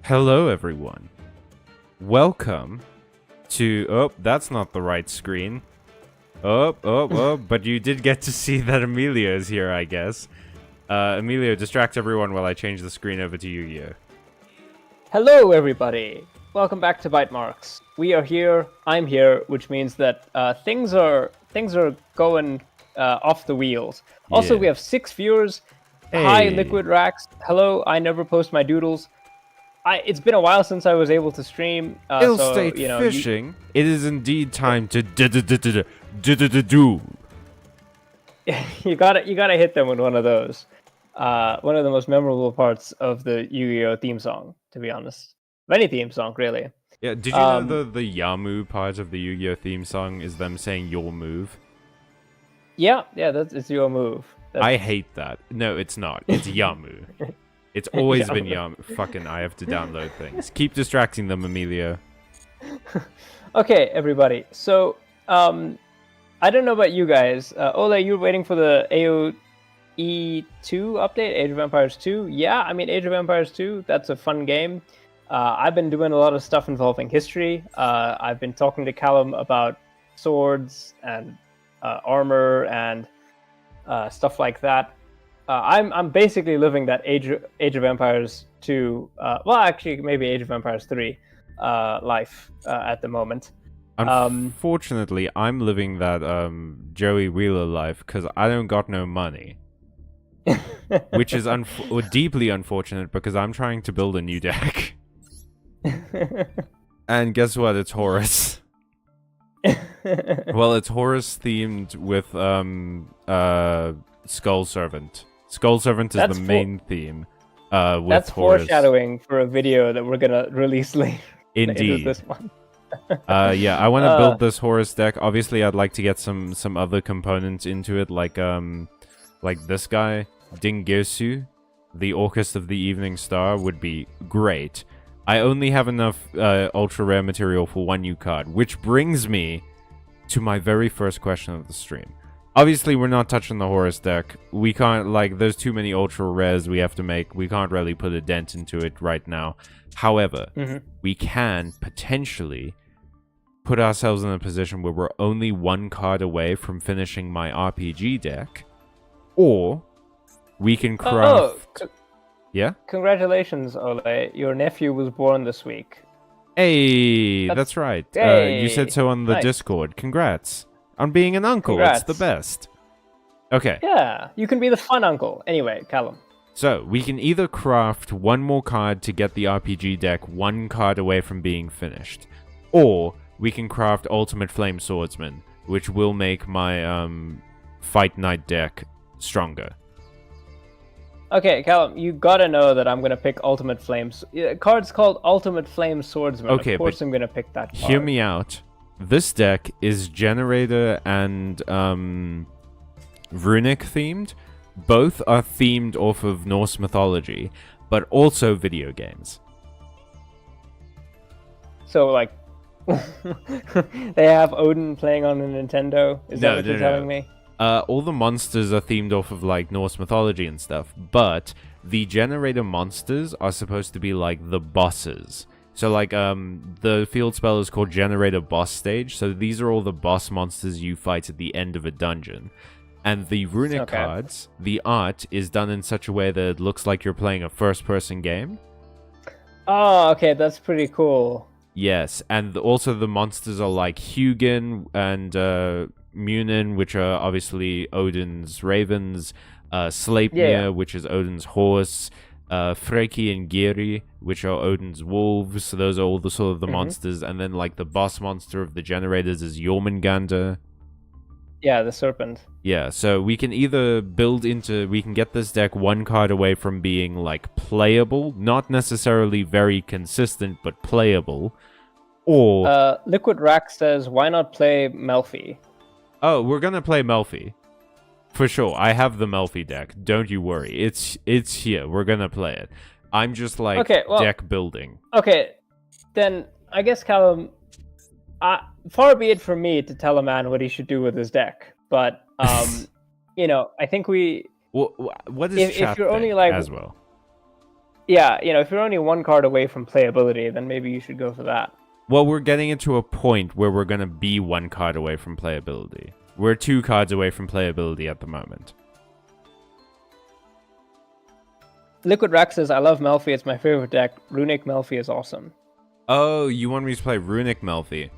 Hello, everyone. Welcome to. Oh, that's not the right screen. But you did get to see that Emilio is here, I guess. Emilio, distract everyone while I change the screen over to Yu-Gi-Oh! Hello, everybody. Welcome back to Byte Marx. We are here. I'm here, which means that things are going off the wheels. Also, Yeah. we have 6 viewers. Hi, Hey. Liquid Racks. Hello. I never post my doodles. It's been a while since I was able to stream. Ill so state you know, fishing. It is indeed time to do. you gotta hit them with one of those. One of the most memorable parts of the Yu-Gi-Oh theme song, to be honest. Of any theme song, really. Yeah. Did you know the Yamu part of the Yu-Gi-Oh theme song is them saying your move? Yeah, it's your move. I hate that. No, it's not. It's Yamu. It's always been Yamu. Fucking, I have to download things. Keep distracting them, Emilio. Okay, everybody. So, I don't know about you guys. Ole, you're waiting for the AOE 2 update, Age of Empires 2. Yeah, I mean, Age of Empires 2, that's a fun game. I've been doing a lot of stuff involving history. I've been talking to Callum about swords and armor and stuff like that. I'm basically living that Age of Empires 2, well, actually, maybe Age of Empires 3 life at the moment. Unfortunately, I'm living that Joey Wheeler life because I don't got no money. Which is deeply unfortunate because I'm trying to build a new deck. And guess what? It's Horus. Well, it's Horus themed with Skull Servant. Skull Servant is the main theme. With that's Horus. Foreshadowing for a video that we're gonna release later. Indeed. This one. Yeah, I want to build this Horus deck. Obviously, I'd like to get some other components into it, like this guy, Dingirsu, the Orchestra of the Evening Star would be great. I only have enough ultra rare material for one new card, which brings me to my very first question of the stream. Obviously, we're not touching the Horus deck. We can't, there's too many ultra rares we have to make. We can't really put a dent into it right now. However, we can potentially put ourselves in a position where we're only one card away from finishing my RPG deck, or we can craft... Yeah? Congratulations, Ole. Your nephew was born this week. Hey, that's right. Hey, you said so on the Discord. Congrats on being an uncle. Congrats. It's the best. Okay. Yeah, you can be the fun uncle. Anyway, Callum. So, we can either craft one more card to get the RPG deck one card away from being finished, or we can craft Ultimate Flame Swordsman, which will make my Fight Night deck stronger. Okay, Callum, you gotta know that I'm gonna pick Ultimate Flames. Card's called Ultimate Flame Swordsman. Okay, of course I'm gonna pick that card. Hear me out. This deck is Generator and Runic themed. Both are themed off of Norse mythology, but also video games. So, they have Odin playing on a Nintendo? Is that what you're telling me? All the monsters are themed off of Norse mythology and stuff, but the generator monsters are supposed to be the bosses. So the field spell is called Generator Boss Stage, so these are all the boss monsters you fight at the end of a dungeon. And the runic cards, the art is done in such a way that it looks like you're playing a first-person game. Oh, okay, that's pretty cool. Yes, and also the monsters are like Hugin and Munin, which are obviously Odin's ravens, Sleipnir, which is Odin's horse, Freki and Giri, which are Odin's wolves. So those are all the sort of the monsters. And then the boss monster of the generators is Jormungandr. Yeah, the serpent. Yeah, so we can either we can get this deck one card away from being playable, not necessarily very consistent, but playable, or... Liquid Rack says, why not play Melfi? Oh, we're gonna play Melfi. For sure, I have the Melfi deck, don't you worry. It's here, we're gonna play it. I'm just deck building. Okay, then I guess Callum... far be it from me to tell a man what he should do with his deck, but I think we. What is chat if you're only as well? Yeah, if you're only one card away from playability, then maybe you should go for that. Well, we're getting into a point where we're going to be one card away from playability. We're 2 cards away from playability at the moment. Liquid Rex says, I love Melfi, it's my favorite deck. Runic Melfi is awesome. Oh, you want me to play Runic Melfi?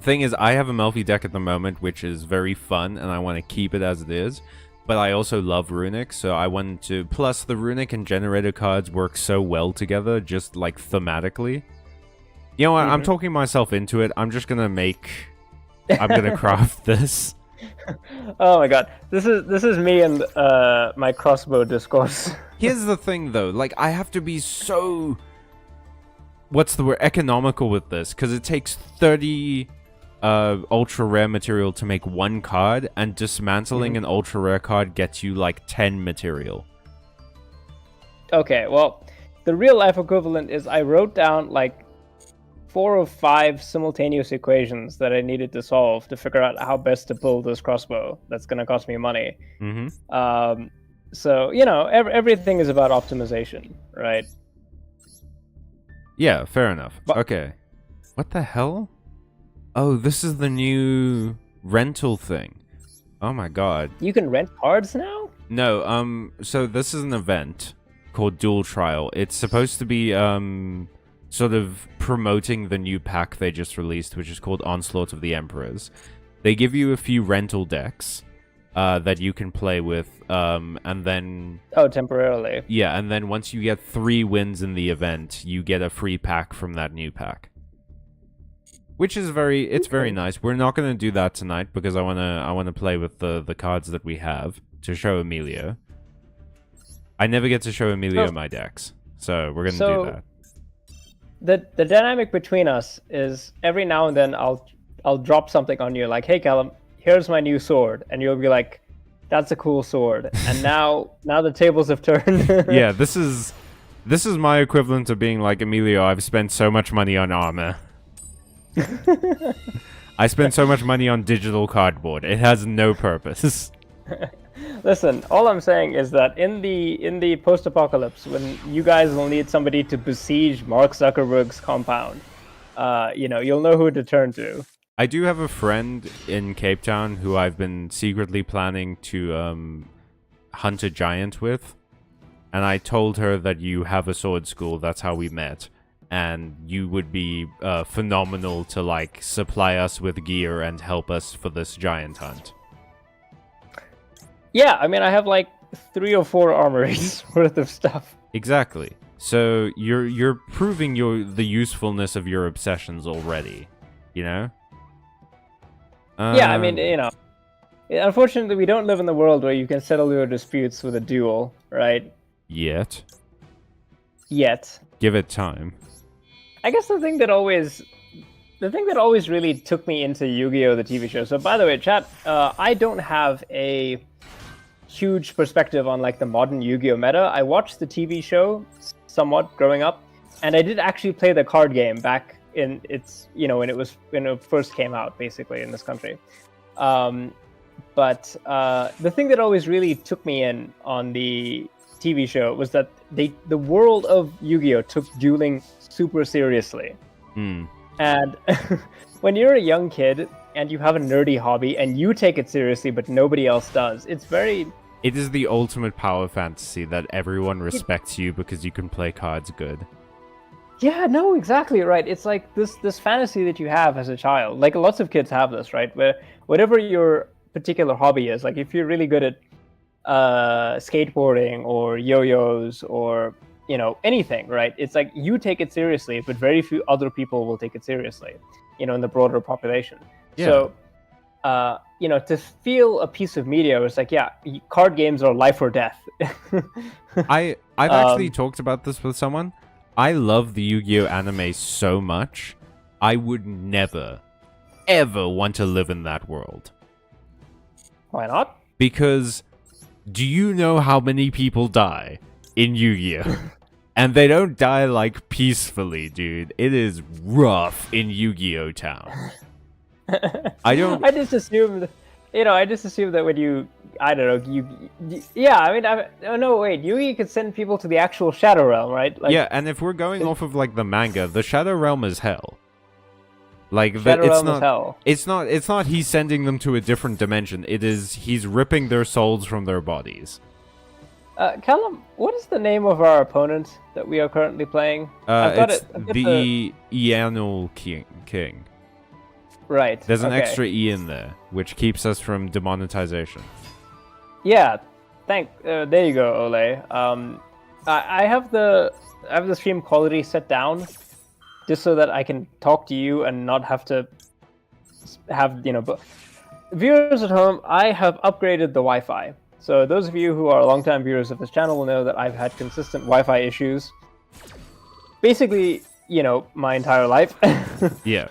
Thing is, I have a Melfi deck at the moment, which is very fun, and I want to keep it as it is. But I also love Runic, so I wanted to... Plus, the Runic and Generator cards work so well together, just, like, thematically. You know what? I'm talking myself into it. I'm just gonna I'm gonna craft this. Oh my god. This is me and my crossbow discourse. Here's the thing, though. Like, I have to be so... What's the word? Economical with this. Because it takes 30... ultra rare material to make 1 card, and dismantling an ultra rare card gets you like 10 material. Okay, well, the real life equivalent is I wrote down like 4 or 5 simultaneous equations that I needed to solve to figure out how best to build this crossbow. That's gonna cost me money. So everything is about optimization, right? Yeah, fair enough. Okay, what the hell? Oh, this is the new rental thing. Oh my god. You can rent cards now? No, so this is an event called Duel Trial. It's supposed to be, sort of promoting the new pack they just released, which is called Onslaught of the Emperors. They give you a few rental decks, that you can play with, and then... Oh, temporarily. Yeah, and then once you get 3 wins in the event, you get a free pack from that new pack. Which is very nice. We're not going to do that tonight because I want to play with the cards that we have to show Emilio. I never get to show Emilio my decks, so we're going to do that. The dynamic between us is every now and then I'll drop something on you like, "Hey Callum, here's my new sword," and you'll be like, "That's a cool sword." And now the tables have turned. Yeah, this is my equivalent of being like, "Emilio, I've spent so much money on armor." I spent so much money on digital cardboard. It has no purpose. Listen, all I'm saying is that in the post-apocalypse, when you guys will need somebody to besiege Mark Zuckerberg's compound, you'll know who to turn to. I do have a friend in Cape Town who I've been secretly planning to hunt a giant with, and I told her that you have a sword school. That's how we met. And you would be phenomenal to, like, supply us with gear and help us for this giant hunt. Yeah, I mean, I have, like, 3 or 4 armories worth of stuff. Exactly. So you're proving the usefulness of your obsessions already, you know? Yeah, I mean, unfortunately, we don't live in the world where you can settle your disputes with a duel, right? Yet. Give it time. I guess the thing that always really took me into Yu-Gi-Oh! The TV show. So, by the way, chat, I don't have a huge perspective on like the modern Yu-Gi-Oh! Meta. I watched the TV show somewhat growing up, and I did actually play the card game back in when it first came out, basically in this country. But the thing that always really took me in on the TV show was that the world of Yu-Gi-Oh! Took dueling super seriously. And when you're a young kid and you have a nerdy hobby and you take it seriously but nobody else does, it is the ultimate power fantasy that everyone respects you because you can play cards good. Yeah, no, exactly right. It's like this fantasy that you have as a child. Like lots of kids have this, right? Where whatever your particular hobby is, like if you're really good at skateboarding or yo-yos or anything, right? It's like you take it seriously, but very few other people will take it seriously, in the broader population. Yeah. So, to feel a piece of media, it's like, yeah, card games are life or death. I've actually talked about this with someone. I love the Yu-Gi-Oh! Anime so much, I would never, ever want to live in that world. Why not? Because do you know how many people die in Yu-Gi-Oh? And they don't die, like, peacefully, dude. It is rough in Yu-Gi-Oh! Town. I just assumed that when you I don't know. Yeah, I mean, oh no, wait. Yugi could send people to the actual Shadow Realm, right? Like, yeah, and if we're going off of like the manga, the Shadow Realm is hell. Like Shadow Realm is hell. It's not he's sending them to a different dimension. It is he's ripping their souls from their bodies. Callum, what is the name of our opponent that we are currently playing? It's the Eanul King. Right. There's an extra E in there, which keeps us from demonetization. Yeah. There you go, Ole. I have the stream quality set down, just so that I can talk to you and not have to have viewers at home. I have upgraded the Wi-Fi. So those of you who are longtime viewers of this channel will know that I've had consistent Wi-Fi issues. Basically, my entire life. Yeah.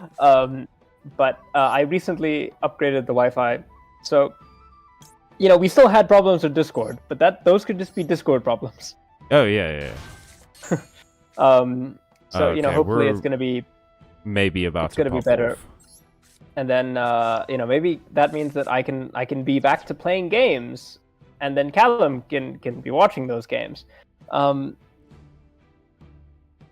But I recently upgraded the Wi-Fi, so we still had problems with Discord, but those could just be Discord problems. Oh yeah. So okay, hopefully it's gonna be better. Off. And then maybe that means that I can be back to playing games, and then Callum can be watching those games. Okay.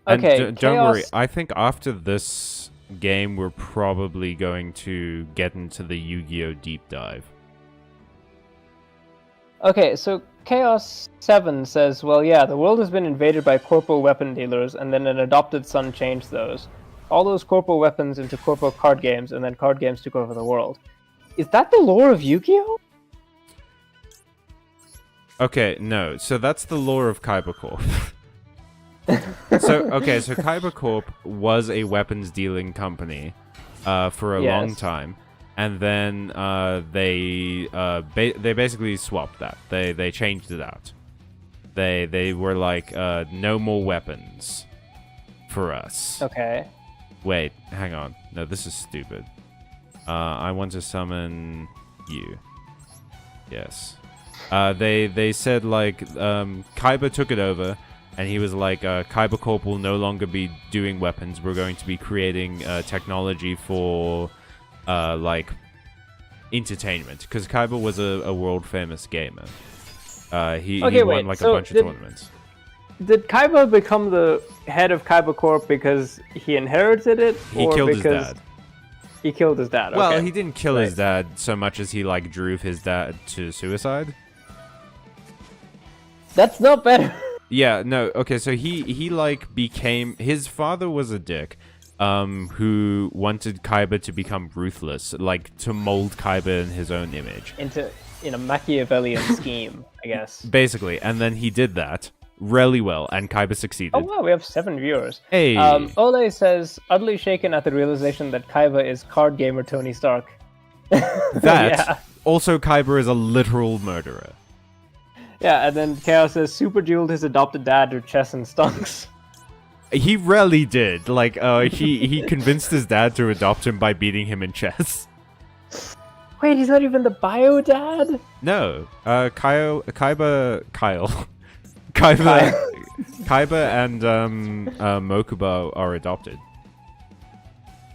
And don't worry. I think after this game, we're probably going to get into the Yu-Gi-Oh! Deep dive. Okay, so Chaos 7 says, well, yeah, the world has been invaded by corporal weapon dealers, and then an adopted son changed those. All those corporal weapons into corporal card games, and then card games took over the world. Is that the lore of Yu-Gi-Oh? Okay, no. So that's the lore of Kaiba Corp. So Kaiba Corp was a weapons dealing company for a long time, and then they basically swapped that. They changed it out. They were like, no more weapons for us. Okay. Wait, hang on. No, this is stupid. I want to summon you. Yes. They said like Kaiba took it over. And he was like, Kaiba Corp will no longer be doing weapons. We're going to be creating technology for, entertainment. Because Kaiba was a world-famous gamer. He won, a bunch of tournaments. Did Kaiba become the head of Kaiba Corp because he inherited it? He killed his dad. He killed his dad, okay. Well, he didn't kill his dad so much as he, drove his dad to suicide. That's not better. Yeah, no, okay, so he became... His father was a dick, who wanted Kaiba to become ruthless, to mold Kaiba in his own image. In a Machiavellian scheme, I guess. Basically, and then he did that really well, and Kaiba succeeded. Oh wow, we have 7 viewers. Hey! Ole says, utterly shaken at the realization that Kaiba is card gamer Tony Stark. Also Kaiba is a literal murderer. Yeah, and then Chaos says, super dueled his adopted dad to chess and stonks. He really did. He convinced his dad to adopt him by beating him in chess. Wait, he's not even the bio dad? No. Kaiba and Mokuba are adopted.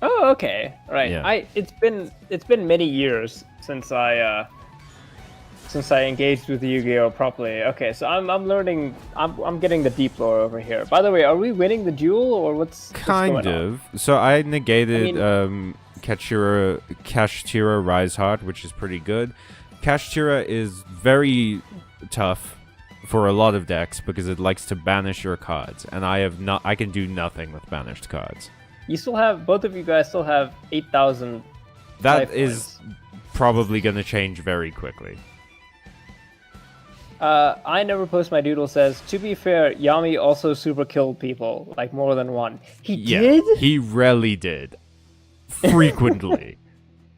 Oh, okay. Right. Yeah. It's been many years since I engaged with Yu-Gi-Oh properly. Okay, so I'm learning. I'm getting the deep lore over here. By the way, are we winning the duel or what's kind of? So I negated Kashtira Rise Heart, which is pretty good. Kashtira is very tough for a lot of decks because it likes to banish your cards, and I can do nothing with banished cards. Both of you guys still have 8,000. That is probably going to change very quickly. I Never Post My Doodle says, to be fair, Yami also super killed people, more than one. He did? He really did. Frequently.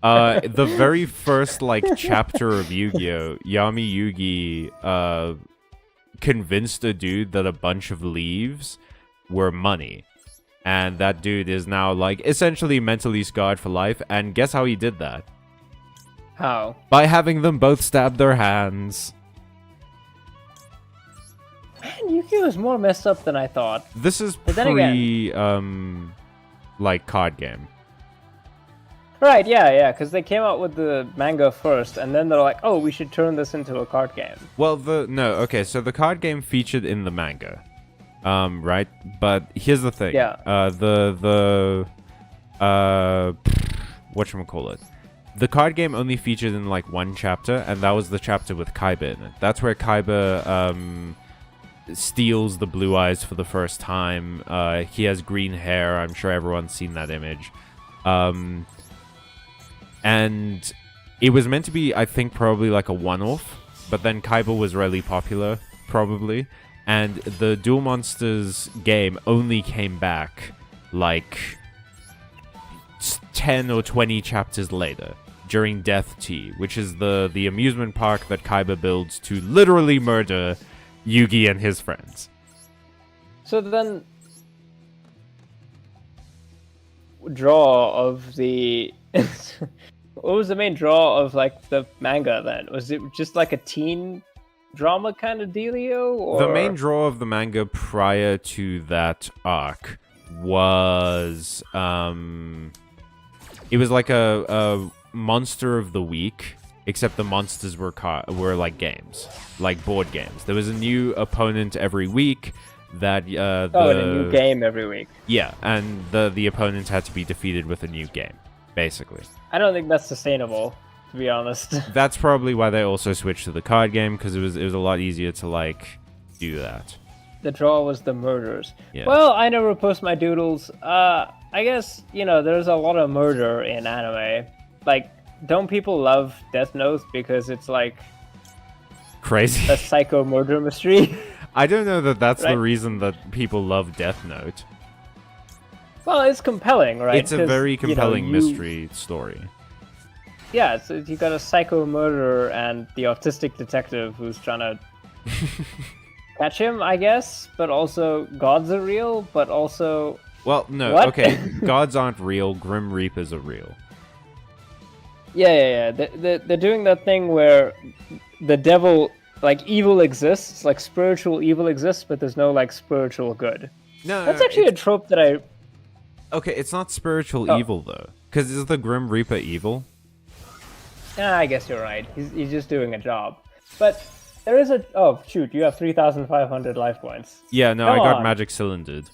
The very first, chapter of Yu-Gi-Oh! Yami Yugi, convinced a dude that a bunch of leaves were money. And that dude is now, essentially mentally scarred for life. And guess how he did that? How? By having them both stab their hands. Man, Yu-Gi-Oh! Is more messed up than I thought. This is card game. Right, yeah, because they came out with the manga first, and then they're like, oh, we should turn this into a card game. Well, so the card game featured in the manga, right? But here's the thing. Yeah. Whatchamacallit? The card game only featured in like one chapter, and that was the chapter with Kaiba in it. That's where Kaiba steals the blue eyes for the first time. He has green hair. I'm sure everyone's seen that image. And it was meant to be, I think, probably like a one-off, but then Kaiba was really popular, probably, and the Duel Monsters game only came back like 10 or 20 chapters later, during Death Tea, which is the amusement park that Kaiba builds to literally murder Yugi and his friends. So then, draw of the... What was the main draw of like the manga then? Was it just like a teen drama kind of dealio? Or... The main draw of the manga prior to that arc was it was like a monster of the week, except the monsters were like games, like board games. There was a new opponent every week that a new game every week. Yeah, and the opponent had to be defeated with a new game, basically. I don't think that's sustainable, to be honest. That's probably why they also switched to the card game, because it was a lot easier to like do that. The draw was the murders. Yeah. Well, I never post my doodles. I guess, there's a lot of murder in anime. Like, don't people love Death Note because it's like crazy a psycho murder mystery? I don't know that that's right? the reason that people love Death Note. Well, it's compelling, right? It's a very compelling mystery story. Yeah, so you got a psycho murderer and the autistic detective who's trying to catch him, I guess, but also gods are real, but also... Well, no, what? Okay, gods aren't real, Grim Reapers are real. Yeah. They're doing that thing where the devil, like, evil exists, like, spiritual evil exists, but there's no, like, spiritual good. No, That's actually a trope that I... Okay, it's not spiritual evil, though. Because is the Grim Reaper evil? I guess you're right. He's just doing a job. But there is a... Oh, shoot, you have 3,500 life points. Yeah, no, Come I got on. magic cylindered.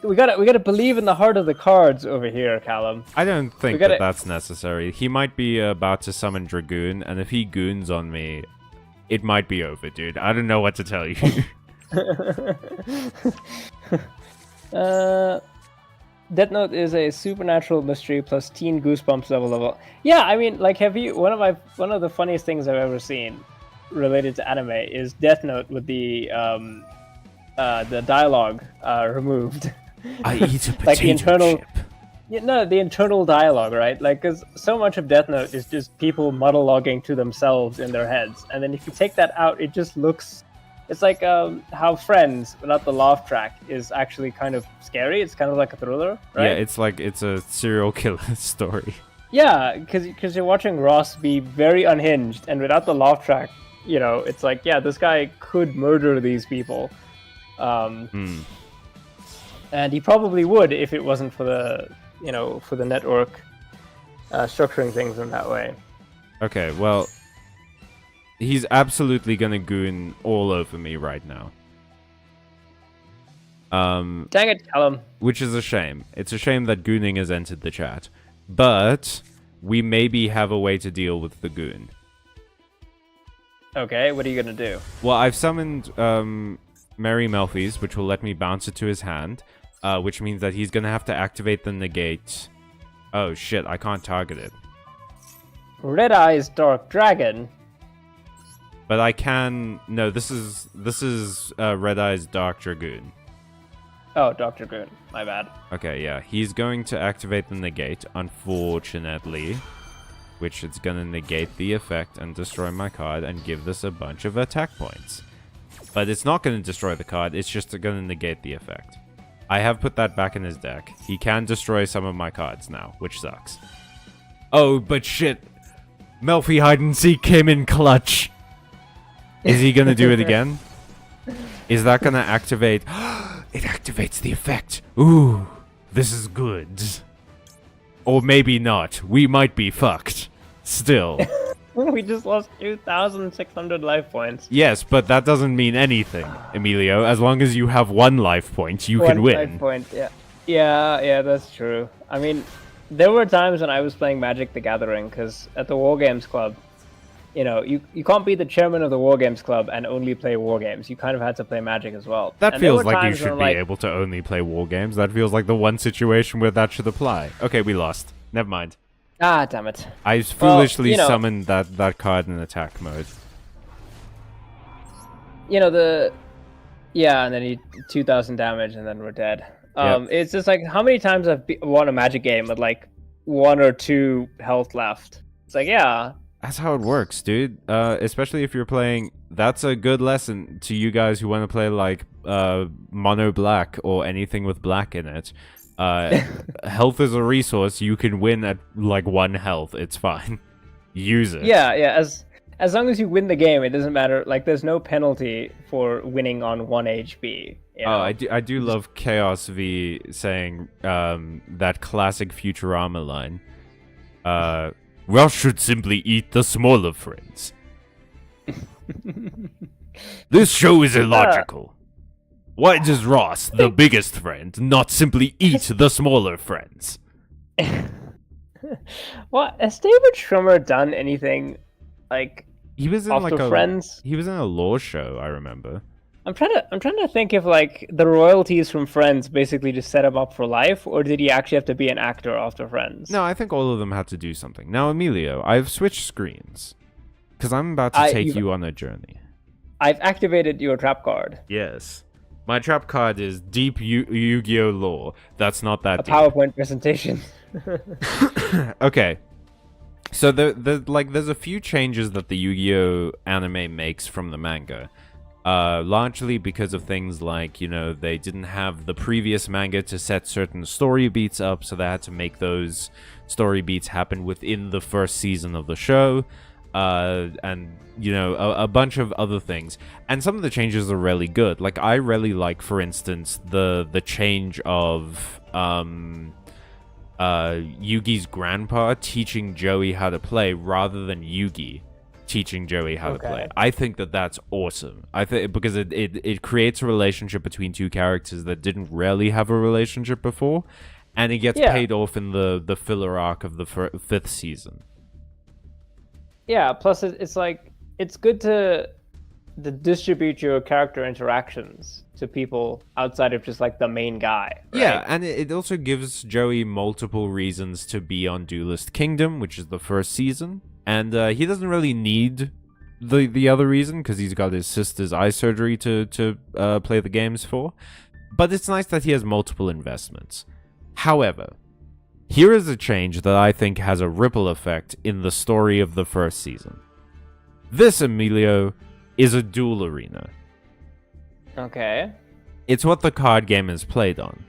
We gotta believe in the heart of the cards over here, Callum. I don't think that's necessary. He might be about to summon Dragoon, and if he goons on me, it might be over, dude. I don't know what to tell you. Death Note is a supernatural mystery plus teen goosebumps level. Yeah, I mean, like, one of the funniest things I've ever seen related to anime is Death Note with the dialogue removed. I eat a potato like the internal, chip. the internal dialogue, right? Like, because so much of Death Note is just people monologuing to themselves in their heads, and then if you take that out, it just looks. It's like how Friends, without the laugh track, is actually kind of scary. It's kind of like a thriller, right? Yeah, it's a serial killer story. Yeah, because you're watching Ross be very unhinged, and without the laugh track, it's like, yeah, this guy could murder these people. And he probably would if it wasn't for the, for the network structuring things in that way. Okay, well, he's absolutely gonna goon all over me right now. Dang it, Callum. Which is a shame. It's a shame that gooning has entered the chat. But we maybe have a way to deal with the goon. Okay, what are you gonna do? Well, I've summoned Merry Melfi's, which will let me bounce it to his hand, which means that he's gonna have to activate the negate. Oh shit, I can't target it. Red Eyes Dark Dragon. But I can. No, this is Red Eyes Dark Dragoon. Oh, Dr. Goon. My bad. Okay, yeah, he's going to activate the negate, unfortunately, which is gonna negate the effect and destroy my card and give this a bunch of attack points. But it's not gonna destroy the card, it's just gonna negate the effect. I have put that back in his deck. He can destroy some of my cards now, which sucks. Oh, but shit! Melfi Hide and Seek came in clutch! Is he gonna do it again? Is that gonna activate... It activates the effect! Ooh, this is good. Or maybe not. We might be fucked. Still. We just lost 2,600 life points. Yes, but that doesn't mean anything, Emilio. As long as you have 1 life point, you can win. 1 life point, yeah. Yeah, that's true. I mean, there were times when I was playing Magic the Gathering, because at the War Games Club, you know, you can't be the chairman of the War Games Club and only play War Games. You kind of had to play Magic as well. That feels like you should be able to only play War Games. That feels like the one situation where that should apply. Okay, we lost. Never mind. Ah, damn it. I foolishly summoned that card in attack mode. You know, yeah, and then you 2,000 damage and then we're dead. Yep. It's just like, how many times I've won a Magic game with like 1 or 2 health left? It's like, yeah. That's how it works, dude. Especially if you're playing... That's a good lesson to you guys who want to play, like, mono black or anything with black in it. Health is a resource. You can win at, like, 1 health. It's fine. Use it. Yeah. As long as you win the game, it doesn't matter. Like, there's no penalty for winning on 1 HP. You know? Oh, I do love Chaos V saying that classic Futurama line. Ross should simply eat the smaller friends. This show is illogical. Why does Ross, the biggest friend, not simply eat the smaller friends? What? Has David Schwimmer done anything like he was in after like Friends? He was in a law show, I remember. I'm trying to think if like the royalties from Friends basically just set him up for life, or did he actually have to be an actor after Friends? No, I think all of them had to do something. Now, Emilio, I've switched screens because I'm about to take you on a journey. I've activated your trap card. Yes, my trap card is deep Yu-Gi-Oh lore. That's not that deep. PowerPoint presentation. Okay. So there's a few changes that the Yu-Gi-Oh anime makes from the manga. Largely because of things like, you know, they didn't have the previous manga to set certain story beats up, so they had to make those story beats happen within the first season of the show, and, you know, a bunch of other things. And some of the changes are really good. Like, I really like, for instance, the change of, Yugi's grandpa teaching Joey how to play rather than Yugi teaching Joey how to play. I think that's awesome. I think because it creates a relationship between 2 characters that didn't really have a relationship before, and it gets paid off in the filler arc of the 5th season. Yeah, plus it's like it's good to distribute your character interactions to people outside of just like the main guy. Right? Yeah, and it also gives Joey multiple reasons to be on Duelist Kingdom, which is the 1st season. And he doesn't really need the other reason, because he's got his sister's eye surgery to play the games for. But it's nice that he has multiple investments. However, here is a change that I think has a ripple effect in the story of the 1st season. This, Emilio, is a duel arena. Okay. It's what the card game is played on.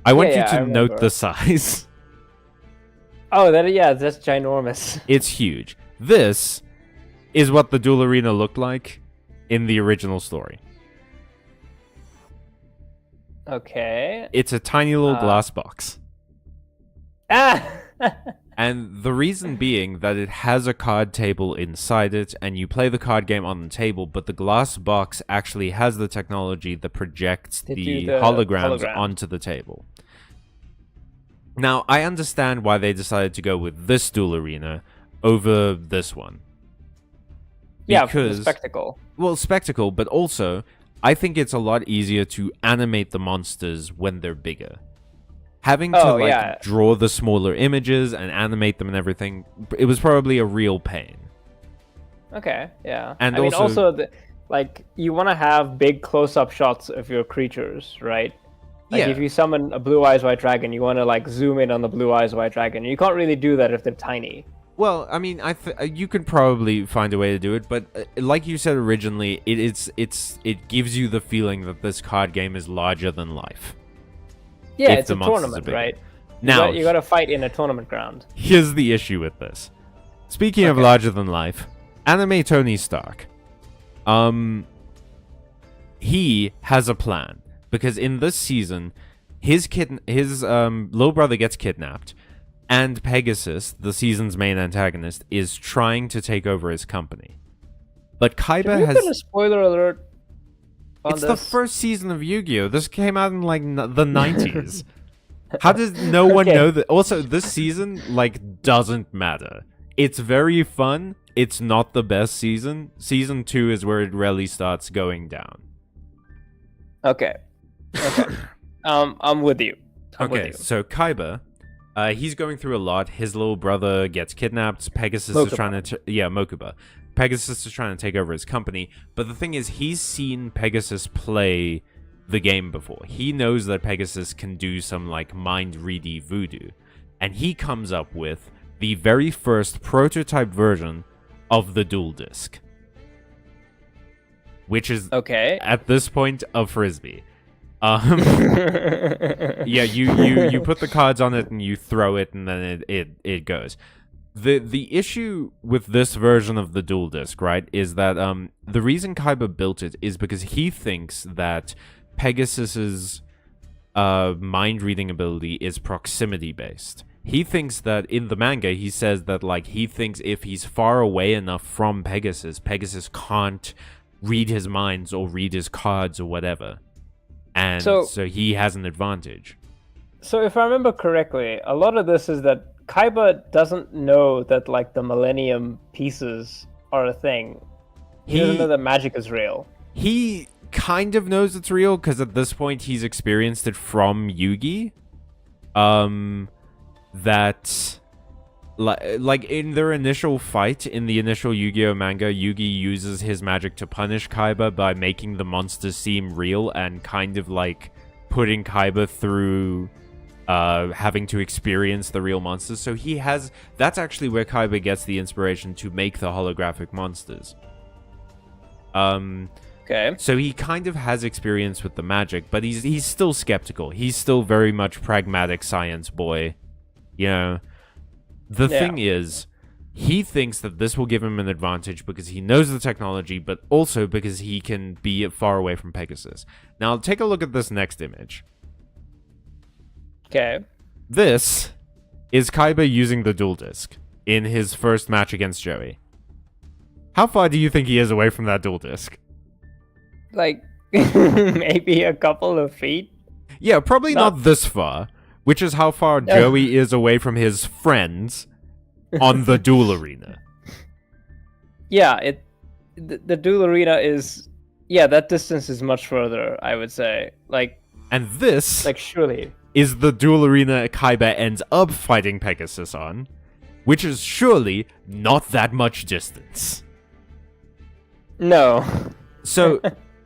I want you to note the size. Oh, that's ginormous. It's huge. This is what the duel arena looked like in the original story. Okay. It's a tiny little glass box. Ah! And the reason being that it has a card table inside it, and you play the card game on the table, but the glass box actually has the technology that projects the holograms onto the table. Now, I understand why they decided to go with this duel arena over this one. Because, the spectacle. Well, spectacle, but also, I think it's a lot easier to animate the monsters when they're bigger. Having to, draw the smaller images and animate them and everything, it was probably a real pain. Okay, yeah. And I mean, also, you want to have big close-up shots of your creatures, right? Like, if you summon a Blue Eyes White Dragon, you want to, zoom in on the Blue Eyes White Dragon. You can't really do that if they're tiny. Well, I mean, you could probably find a way to do it, but like you said originally, it gives you the feeling that this card game is larger than life. Yeah, it's a tournament, right? Now, you got to fight in a tournament ground. Here's the issue with this. Speaking of larger than life, anime Tony Stark. He has a plan. Because in this season, his little brother gets kidnapped. And Pegasus, the season's main antagonist, is trying to take over his company. But Kaiba has... put a spoiler alert on It's this? the first season of Yu-Gi-Oh! This came out in, like, the 90s. How does no one know that? Also, this season, like, doesn't matter. It's very fun. It's not the best season. Season 2 is where it really starts going down. Okay. I'm with you. So Kaiba, he's going through a lot. His little brother gets kidnapped. Pegasus is trying to... Mokuba. Pegasus is trying to take over his company. But the thing is, he's seen Pegasus play the game before. He knows that Pegasus can do some, like, mind-ready voodoo. And he comes up with the very first prototype version of the Duel Disk. Which is, at this point, a frisbee. Yeah, you put the cards on it and you throw it, and then it goes. The issue with this version of the Duel Disk, right, is that the reason Kaiba built it is because he thinks that Pegasus's mind-reading ability is proximity-based. He thinks that in the manga, he says that, like, he thinks if he's far away enough from Pegasus, Pegasus can't read his minds or read his cards or whatever. And so he has an advantage. So if I remember correctly, a lot of this is that Kaiba doesn't know that, like, the Millennium pieces are a thing. He doesn't know that magic is real. He kind of knows it's real, because at this point he's experienced it from Yugi. That, like, in their initial fight, in the initial Yu-Gi-Oh! Manga, Yugi uses his magic to punish Kaiba by making the monsters seem real and kind of, like, putting Kaiba through having to experience the real monsters. So he has... That's actually where Kaiba gets the inspiration to make the holographic monsters. So he kind of has experience with the magic, but he's still skeptical. He's still very much pragmatic science boy. You know, the thing is, he thinks that this will give him an advantage because he knows the technology, but also because he can be far away from Pegasus. Now, take a look at this next image. Okay. This is Kaiba using the Duel Disk in his first match against Joey. How far do you think he is away from that Duel Disk? Like, maybe a couple of feet? Yeah, probably not this far. Which is how far Joey is away from his friends on the Duel Arena. Yeah, the Duel Arena is... Yeah, that distance is much further, I would say. Like... And this... Like, surely... is the Duel Arena Kaiba ends up fighting Pegasus on, which is surely not that much distance. No. So...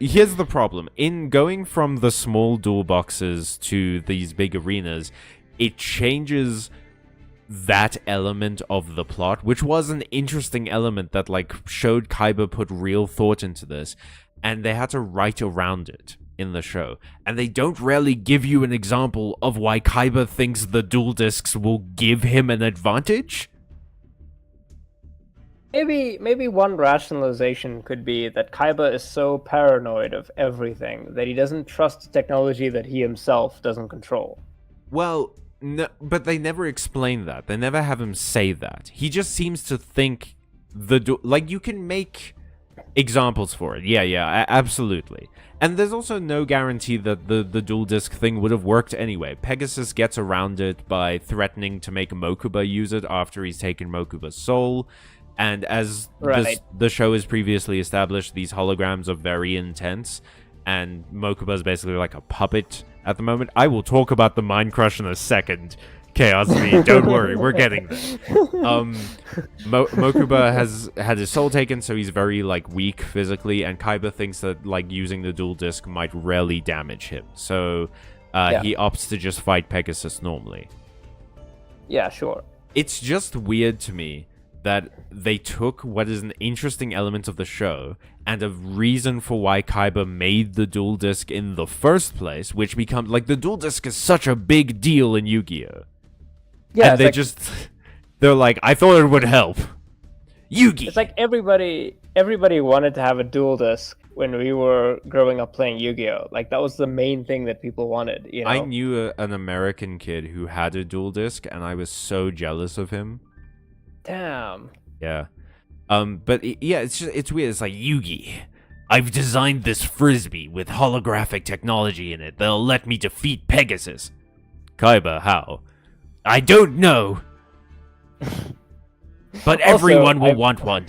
Here's the problem. In going from the small duel boxes to these big arenas, it changes that element of the plot, which was an interesting element that, like, showed Kaiba put real thought into this, and they had to write around it in the show. And they don't really give you an example of why Kaiba thinks the Duel Disks will give him an advantage. Maybe one rationalization could be that Kaiba is so paranoid of everything that he doesn't trust technology that he himself doesn't control. Well, no, but they never explain that. They never have him say that. He just seems to think like, you can make examples for it. Yeah, absolutely. And there's also no guarantee that the Duel Disk thing would have worked anyway. Pegasus gets around it by threatening to make Mokuba use it after he's taken Mokuba's soul. And as the show is previously established, these holograms are very intense, and Mokuba is basically like a puppet at the moment. I will talk about the Mind Crush in a second, Chaos V. Don't worry, we're getting there. Mokuba has had his soul taken, so he's very, like, weak physically, and Kaiba thinks that, like, using the Duel Disk might really damage him. So he opts to just fight Pegasus normally. Yeah, sure. It's just weird to me that they took what is an interesting element of the show and a reason for why Kaiba made the Duel Disk in the first place, which becomes, like, the Duel Disk is such a big deal in Yu-Gi-Oh! Yeah, and they like, they're like, I thought it would help. Yugi! It's like everybody everybody wanted to have a dual disc when we were growing up playing Yu-Gi-Oh. Like that was the main thing that people wanted. You know? I knew an American kid who had a dual disc, and I was so jealous of him. Damn. Yeah. But it's weird. It's like, Yugi, I've designed this frisbee with holographic technology in it that'll let me defeat Pegasus. Kaiba, how? I don't know. But everyone will want one.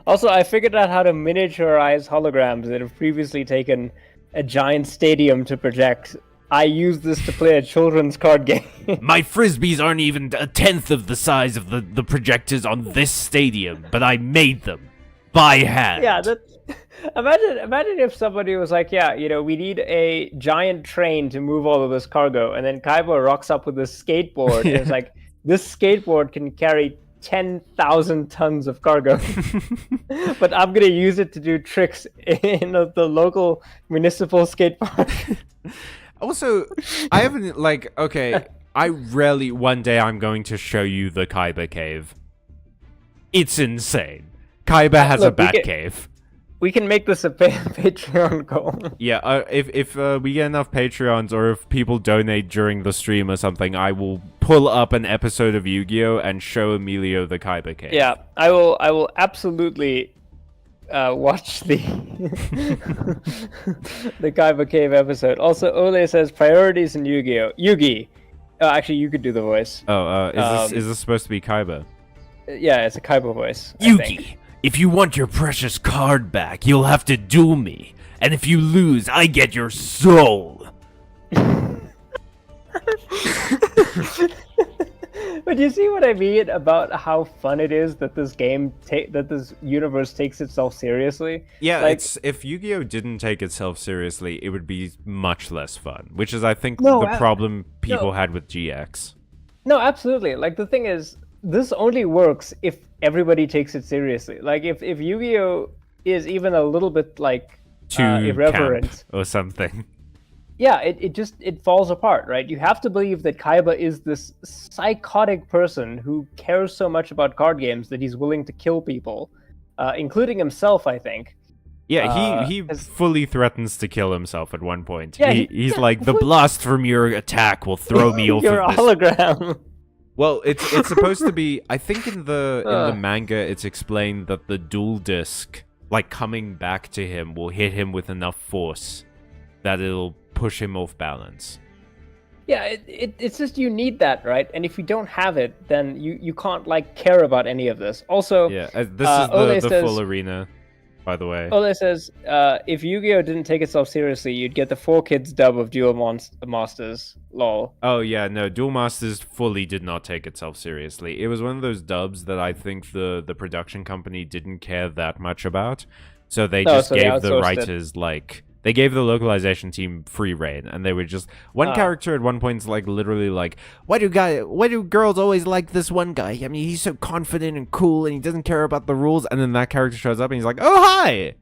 Also, I figured out how to miniaturize holograms that have previously taken a giant stadium to project. I use this to play a children's card game. My frisbees aren't even a tenth of the size of the projectors on this stadium, but I made them by hand. Yeah, imagine if somebody was like, yeah, we need a giant train to move all of this cargo, and then Kaiba rocks up with this skateboard, and it's like, this skateboard can carry 10,000 tons of cargo, but I'm gonna use it to do tricks in the local municipal skate park. Also, I haven't, one day I'm going to show you the Kaiba cave. It's insane. Kaiba has a bat cave. We can make this a Patreon goal. Yeah, if we get enough Patreons, or if people donate during the stream or something, I will pull up an episode of Yu-Gi-Oh! And show Emilio the Kaiba cave. Yeah, I will absolutely watch the the Kaiba cave episode. Also, Ole says priorities in Yu-Gi-Oh! Yugi. Oh, actually, you could do the voice. Oh, is this supposed to be Kaiba? Yeah, it's a Kaiba voice. Yugi, if you want your precious card back, you'll have to duel me. And if you lose, I get your soul. But you see what I mean about how fun it is that this game, that this universe takes itself seriously? Yeah, if Yu-Gi-Oh! Didn't take itself seriously, it would be much less fun. Which is, I think, the problem people had with GX. No, absolutely. Like, the thing is, this only works if everybody takes it seriously. Like, if Yu-Gi-Oh! Is even a little bit, too irreverent camp or something. Yeah, it falls apart, right? You have to believe that Kaiba is this psychotic person who cares so much about card games that he's willing to kill people, including himself, I think. Yeah, he fully threatens to kill himself at one point. Yeah, he's like, the blast from your attack will throw me off your of this. hologram. Well, it's supposed to be, I think in the manga it's explained that the dual disc, coming back to him, will hit him with enough force that it'll push him off balance. Yeah, it's just you need that, right? And if you don't have it, then you can't care about any of this. Also, yeah, this is the full arena, by the way. Ole says, if Yu-Gi-Oh! Didn't take itself seriously, you'd get the 4Kids dub of Duel Masters. Lol. Oh yeah, no, Duel Masters fully did not take itself seriously. It was one of those dubs that I think the production company didn't care that much about, so they gave the writers they gave the localization team free reign, and they were just one character at one point is literally why do girls always like this one guy? I mean, he's so confident and cool, and he doesn't care about the rules. And then that character shows up, and he's like, "Oh hi!"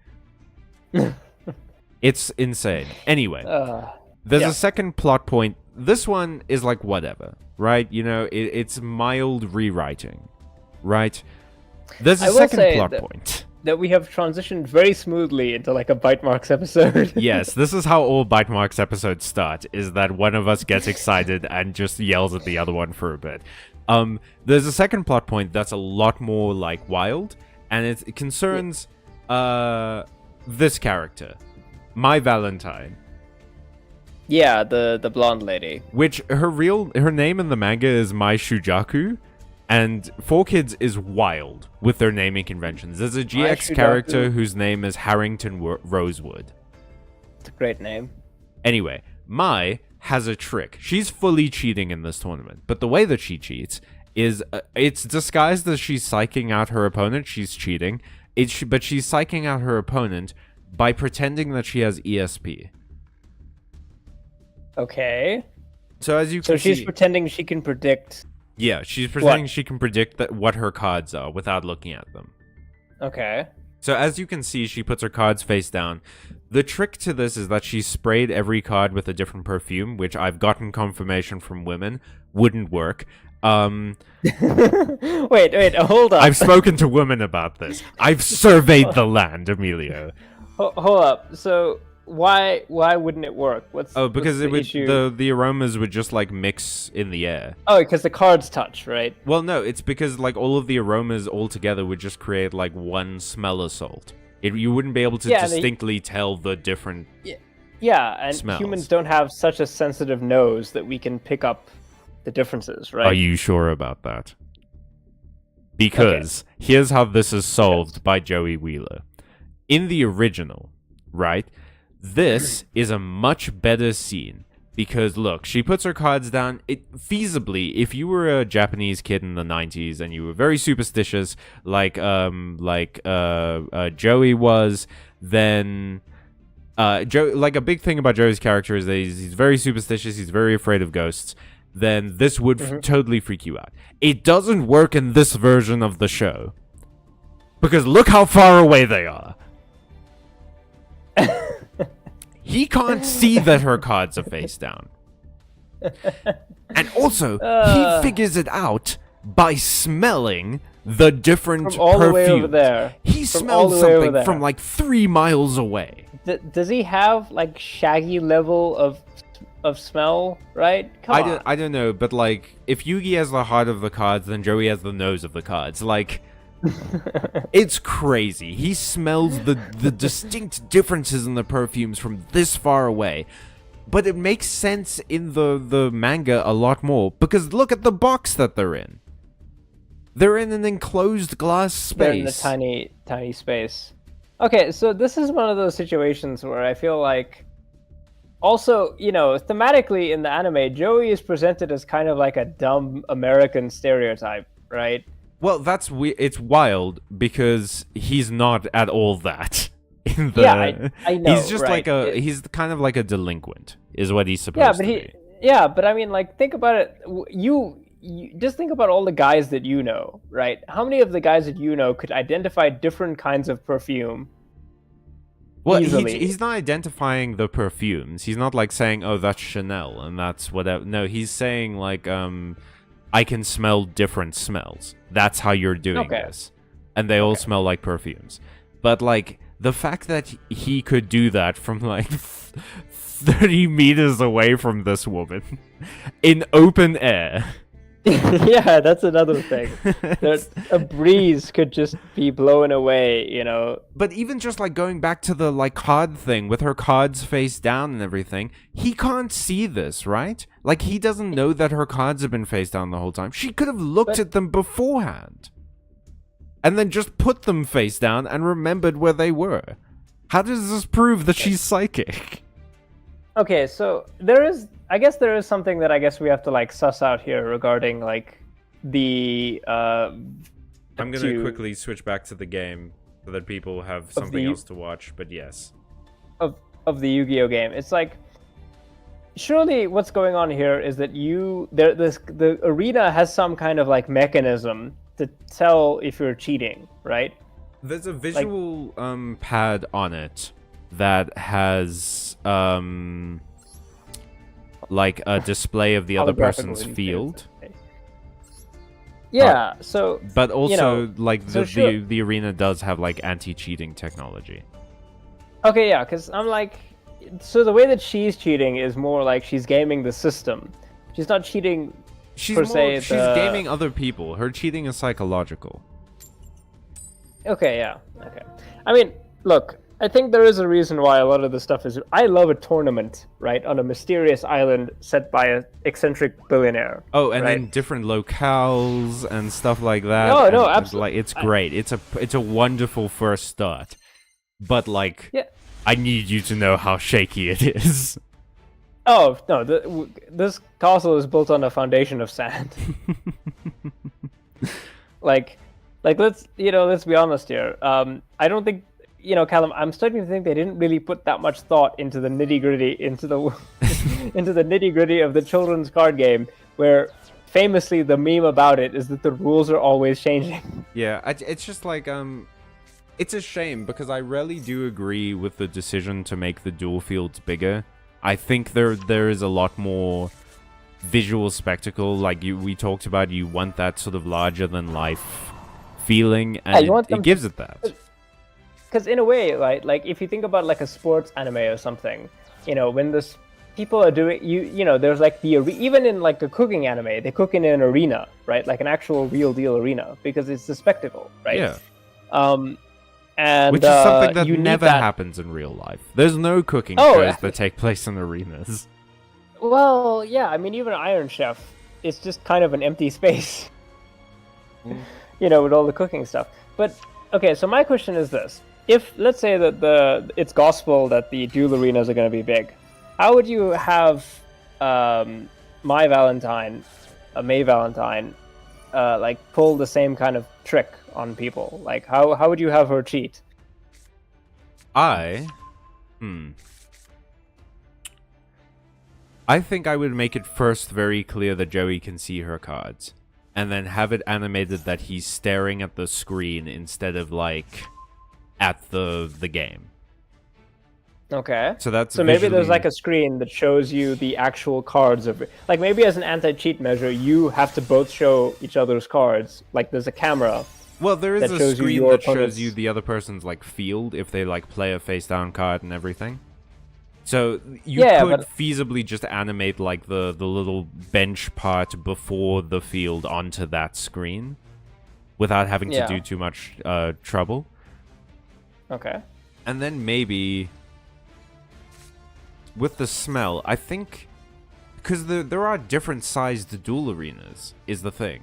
It's insane. Anyway, there's a second plot point. This one is whatever, right? It's mild rewriting, right? There's a second plot point. That we have transitioned very smoothly into a Byte Marx episode. Yes, this is how all Byte Marx episodes start, is that one of us gets excited and just yells at the other one for a bit. There's a second plot point that's a lot more wild, and it concerns this character, My Valentine. Yeah, the blonde lady. Which her name in the manga is Mai Shujaku. And 4Kids is wild with their naming conventions. There's a GX character whose name is Harrington Rosewood. It's a great name. Anyway, Mai has a trick. She's fully cheating in this tournament. But the way that she cheats is, it's disguised as she's psyching out her opponent. She's cheating. But she's psyching out her opponent by pretending that she has ESP. Okay. So as you can see... So she's pretending she can predict... Yeah, she's pretending she can predict what her cards are without looking at them. Okay. So as you can see, she puts her cards face down. The trick to this is that she sprayed every card with a different perfume, which I've gotten confirmation from women wouldn't work. Wait, hold up. I've spoken to women about this. I've surveyed the land, Emilio. Hold up. So why wouldn't it work? Because what's the issue? the aromas would just like mix in the air. Oh, because the cards touch, right? Well, no, it's because like all of the aromas all together would just create like one smell assault. You wouldn't be able to distinctly tell the different. Yeah, and smells. Humans don't have such a sensitive nose that we can pick up the differences, right? Are you sure about that? Because here's how this is solved by Joey Wheeler. In the original, right? This is a much better scene. Because, look, she puts her cards down. Feasibly, if you were a Japanese kid in the 90s and you were very superstitious, like Joey was, then... like, a big thing about Joey's character is that he's very superstitious, he's very afraid of ghosts, then this would totally freak you out. It doesn't work in this version of the show. Because look how far away they are. He can't see that her cards are face down. And also, he figures it out by smelling the different from all perfumes. The way over there. He smells something from like 3 miles away. Does he have like Shaggy level of smell, right? I don't know, but like if Yugi has the heart of the cards, then Joey has the nose of the cards. Like it's crazy. He smells the distinct differences in the perfumes from this far away. But it makes sense in the manga a lot more, because look at the box that they're in. They're in an enclosed glass space. They're in a tiny space. Okay, so this is one of those situations where I feel like, also, you know, thematically in the anime, Joey is presented as kind of like a dumb American stereotype, right? Well, it's wild because he's not at all that. Yeah, I know. He's just right? He's kind of like a delinquent, is what he's supposed to be. Yeah, but I mean, like, think about it. You just think about all the guys that you know, right? How many of the guys that you know could identify different kinds of perfume? Well, he's not identifying the perfumes. He's not like saying, "Oh, that's Chanel," and that's whatever. No, he's saying like, I can smell different smells. That's how you're doing this. And they all smell like perfumes. But, like, the fact that he could do that from, like, 30 meters away from this woman in open air. Yeah, that's another thing. A breeze could just be blown away, you know. But even just like going back to the like card thing with her cards face down and everything, he can't see this, right? Like he doesn't know that her cards have been face down the whole time. She could have looked at them beforehand. And then just put them face down and remembered where they were. How does this prove that she's psychic? Okay, so I guess there is something that I guess we have to like suss out here regarding like the I'm gonna quickly switch back to the game so that people have something else to watch, but yes. Of the Yu-Gi-Oh game. It's like, surely what's going on here is that the arena has some kind of like mechanism to tell if you're cheating, right? There's a visual pad on it that has like a display of the other person's field. Yeah, so but also you know, like the arena does have like anti-cheating technology. Okay, yeah, because I'm like, so the way that she's cheating is more like she's gaming the system. She's not cheating per se. She's gaming other people. Her cheating is psychological. Okay, yeah, okay. I mean, look, I think there is a reason why a lot of this stuff is... I love a tournament, right, on a mysterious island set by an eccentric billionaire. Oh, and then different locales and stuff like that. No, absolutely. Like, it's great. It's a wonderful first start. But, like, I need you to know how shaky it is. Oh, no, this castle is built on a foundation of sand. like, let's be honest here. I don't think... You know, Callum, I'm starting to think they didn't really put that much thought into the nitty-gritty, into the nitty-gritty of the children's card game, where famously the meme about it is that the rules are always changing. Yeah, it's just like, it's a shame, because I really do agree with the decision to make the dual fields bigger. I think there is a lot more visual spectacle, like we talked about. You want that sort of larger than life feeling, and it gives it that. Because in a way, right, like if you think about like a sports anime or something, when this people are doing, there's like even in like a cooking anime, they cook in an arena, right, like an actual real deal arena, because it's a spectacle, right? Yeah. And which is something that never happens in real life. There's no cooking shows that take place in arenas. Well, yeah, I mean, even Iron Chef, it's just kind of an empty space, with all the cooking stuff. But okay, so my question is this: if let's say that it's gospel that the duel arenas are going to be big, how would you have May Valentine, like pull the same kind of trick on people? Like how would you have her cheat? I think I would make it first very clear that Joey can see her cards, and then have it animated that he's staring at the screen instead of like at the game. Okay. So maybe there's like a screen that shows you the actual cards of, like, maybe as an anti-cheat measure, you have to both show each other's cards. Like there's a camera. Well, there is a screen that shows you the other person's like field if they like play a face down card and everything. So you could feasibly just animate like the little bench part before the field onto that screen without having to do too much trouble. Okay. And then maybe with the smell, I think, because there are different sized duel arenas, is the thing.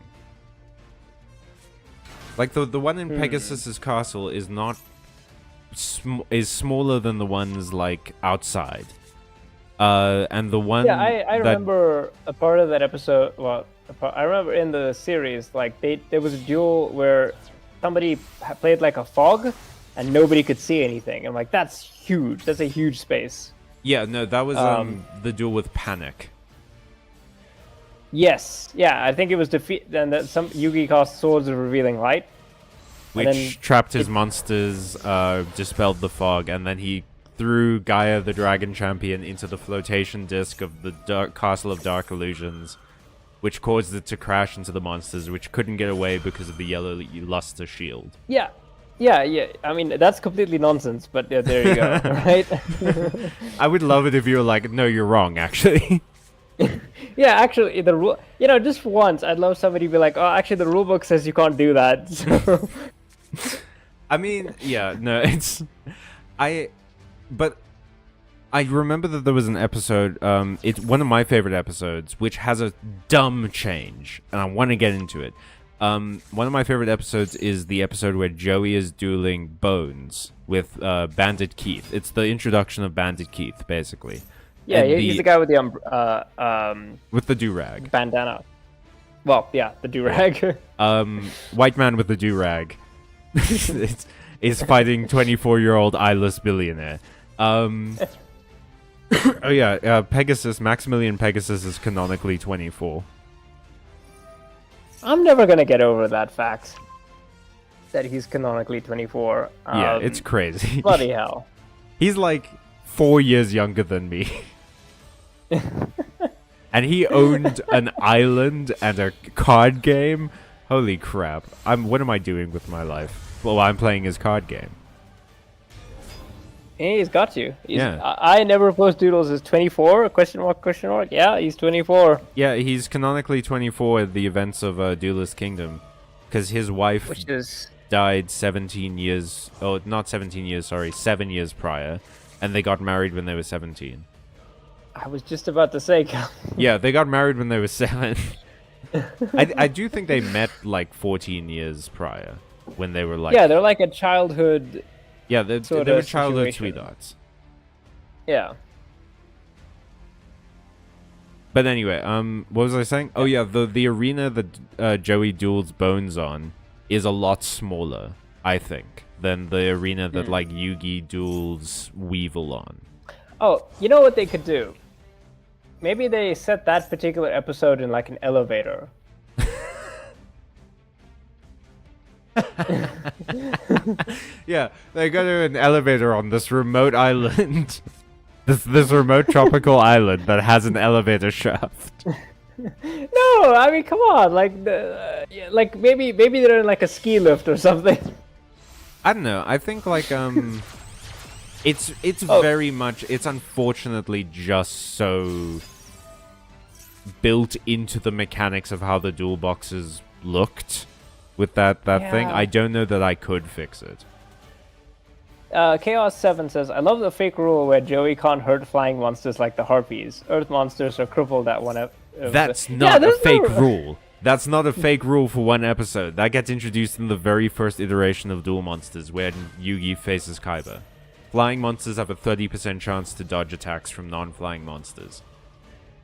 Like the one in Pegasus's castle is not is smaller than the ones like outside. And the one I remember a part of that episode. Well, I remember in the series, like there was a duel where somebody played like a fog, and nobody could see anything. I'm like, that's huge. That's a huge space. Yeah, no, that was the duel with Panic. Yes, yeah, I think it was defeat. Then some Yugi cast Swords of Revealing Light, which trapped his monsters, dispelled the fog, and then he threw Gaia the Dragon Champion into the flotation disc of the Castle of Dark Illusions, which caused it to crash into the monsters, which couldn't get away because of the yellow luster shield. Yeah. I mean, that's completely nonsense, but there you go, right? I would love it if you were like, no, you're wrong, actually. Yeah, actually, the rule, just for once, I'd love somebody to be like, oh, actually, the rule book says you can't do that. So. I mean, yeah, no, but I remember that there was an episode, it's one of my favorite episodes, which has a dumb change, and I want to get into it. One of my favorite episodes is the episode where Joey is dueling Bones with Bandit Keith. It's the introduction of Bandit Keith, basically. Yeah, he's the guy with the with the do-rag. Bandana. Well, yeah, the do-rag. White man with the do-rag is fighting 24-year-old eyeless billionaire. Oh yeah, Maximilian Pegasus is canonically 24. I'm never gonna get over that fact that he's canonically 24. Yeah, it's crazy. Bloody hell. He's like 4 years younger than me. And he owned an island and a card game. Holy crap. What am I doing with my life? Well, I'm playing his card game. He's got you. I never post doodles as 24? Question mark, question mark. Yeah, he's 24. Yeah, he's canonically 24 at the events of Duelist Kingdom. Because his wife died 17 years... Oh, not 17 years, sorry. 7 years prior. And they got married when they were 17. I was just about to say... Yeah, they got married when they were 7. I do think they met like 14 years prior. When they were like... Yeah, they're like a childhood... Yeah, they were childhood sweethearts. Yeah. But anyway, what was I saying? Oh yeah, the arena that Joey duels Bones on is a lot smaller, I think, than the arena that like Yugi duels Weevil on. Oh, you know what they could do? Maybe they set that particular episode in like an elevator. Yeah, they go to an elevator on this remote island. This remote tropical island that has an elevator shaft. No, I mean, come on, like yeah, like maybe they're in like a ski lift or something. I don't know. I think like it's Oh. very much, it's unfortunately just so built into the mechanics of how the dual boxes looked with that thing. Yeah. I don't know that I could fix it. Chaos 7 says, I love the fake rule where Joey can't hurt flying monsters like the harpies. Earth monsters are crippled at one That's not a fake rule. That's not a fake rule for one episode. That gets introduced in the very first iteration of Duel Monsters, where Yugi faces Kaiba. Flying monsters have a 30% chance to dodge attacks from non-flying monsters.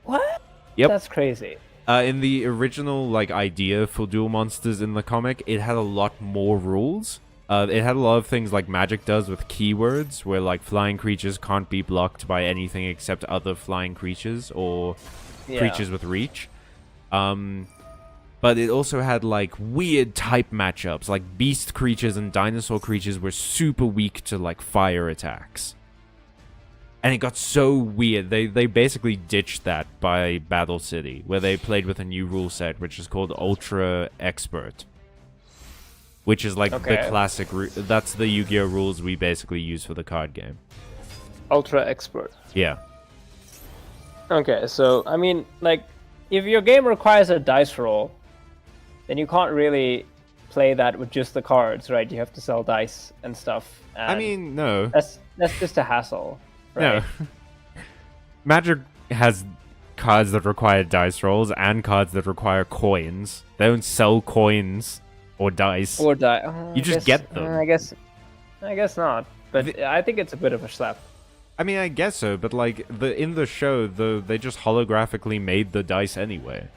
What? Yep. That's crazy. In the original like idea for Duel Monsters in the comic, it had a lot more rules. It had a lot of things like Magic does with keywords, where like flying creatures can't be blocked by anything except other flying creatures or creatures with reach. But it also had like weird type matchups, like beast creatures and dinosaur creatures were super weak to like fire attacks. And it got so weird. They basically ditched that by Battle City, where they played with a new rule set, which is called Ultra Expert. Which is like the classic... That's the Yu-Gi-Oh! Rules we basically use for the card game. Ultra Expert. Yeah. Okay, so, I mean, like, if your game requires a dice roll, then you can't really play that with just the cards, right? You have to sell dice and stuff. And I mean, no. That's just a hassle, right? No. Magic has cards that require dice rolls and cards that require coins. They don't sell coins or dice. Or die. You just get them. I guess not. But I think it's a bit of a slap. I mean, I guess so, but like in the show, they just holographically made the dice anyway.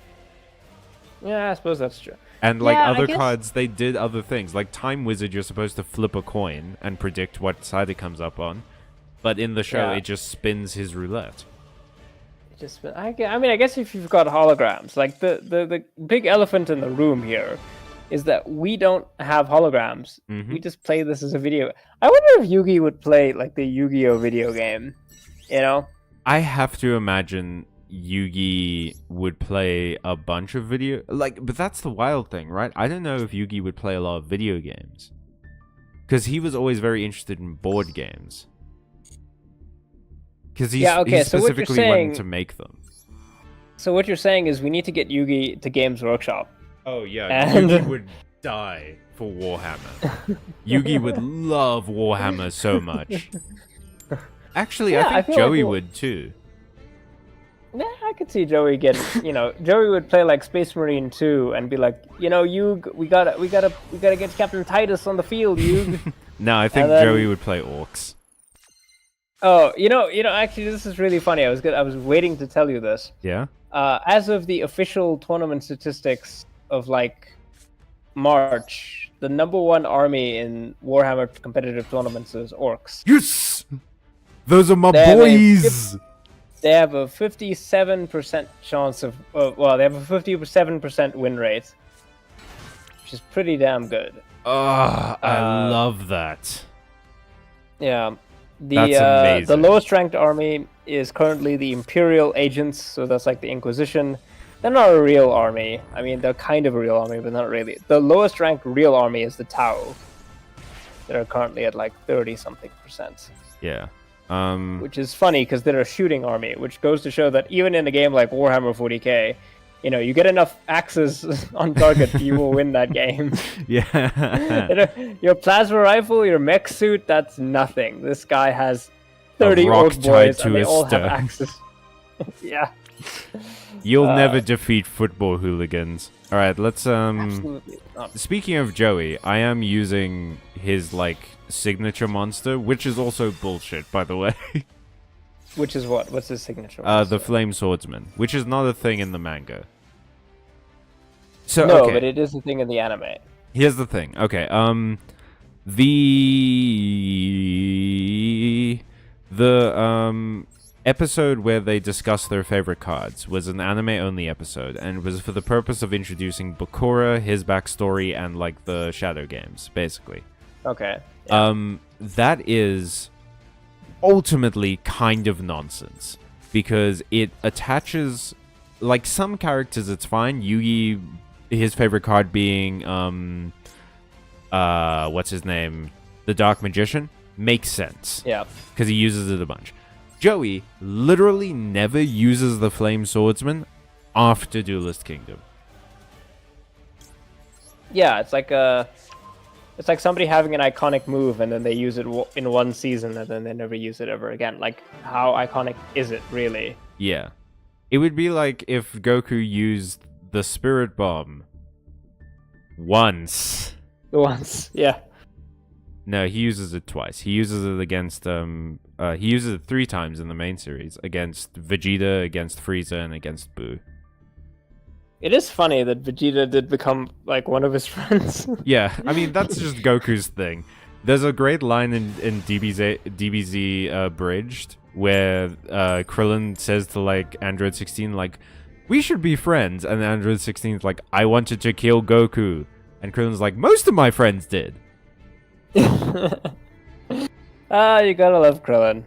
Yeah, I suppose that's true. And like other cards, they did other things. Like Time Wizard, you're supposed to flip a coin and predict what side it comes up on. But in the show, it just spins his roulette. I mean, I guess if you've got holograms, like the big elephant in the room here is that we don't have holograms. Mm-hmm. We just play this as a video. I wonder if Yugi would play like the Yu-Gi-Oh video game, you know? I have to imagine Yugi would play a bunch of video... but that's the wild thing, right? I don't know if Yugi would play a lot of video games. Because he was always very interested in board games. Because he specifically wanted to make them. So what you're saying is we need to get Yugi to Games Workshop. Oh yeah, Yugi would die for Warhammer. Yugi would love Warhammer so much. Actually, I think Joey would too. Yeah, I could see Joey get, Joey would play like Space Marine 2 and be like, we gotta get Captain Titus on the field, Yug. No, I think Joey would play Orcs. Oh, actually, this is really funny. I was waiting to tell you this. Yeah. As of the official tournament statistics of like March, the #1 army in Warhammer competitive tournaments is Orcs. Yes, those are my boys. They have a 57% chance of. They have a 57% win rate, which is pretty damn good. Oh, I love that. Yeah. That's amazing. The lowest ranked army is currently the Imperial Agents, so that's like the Inquisition. They're not a real army. I mean, they're kind of a real army, but not really. The lowest ranked real army is the Tau. They're currently at like 30-something%. Yeah. Which is funny because they're a shooting army, which goes to show that even in a game like Warhammer 40k, you get enough axes on target, you will win that game. Yeah. Your plasma rifle, your mech suit, that's nothing. This guy has 30 orc boys and they all have axes. Yeah. You'll never defeat football hooligans. All right, let's Absolutely not. Speaking of Joey, I am using his signature monster, which is also bullshit, by the way. Which is what? What's his signature monster? The Flame Swordsman, which is not a thing in the manga. So no, okay. But it is a thing in the anime. Here's the thing. Okay, the episode where they discussed their favorite cards was an anime-only episode, and it was for the purpose of introducing Bakura, his backstory, and the Shadow Games, basically. Okay. Yeah. That is ultimately kind of nonsense because it attaches like some characters it's fine. Yugi, his favorite card being what's his name? The Dark Magician. Makes sense. Yeah. Because he uses it a bunch. Joey literally never uses the Flame Swordsman after Duelist Kingdom. Yeah, it's like somebody having an iconic move and then they use it in one season and then they never use it ever again. Like, how iconic is it really? Yeah. It would be like if Goku used the Spirit Bomb once. Yeah. No, he uses it twice. He uses it against he uses it 3 times in the main series against Vegeta, against Frieza, and against Buu. It is funny that Vegeta did become like one of his friends. Yeah, I mean that's just Goku's thing. There's a great line in DBZ Abridged where Krillin says to like Android 16 like, "We should be friends," and Android 16 is like, "I wanted to kill Goku," and Krillin's like, "Most of my friends did." You gotta love Krillin.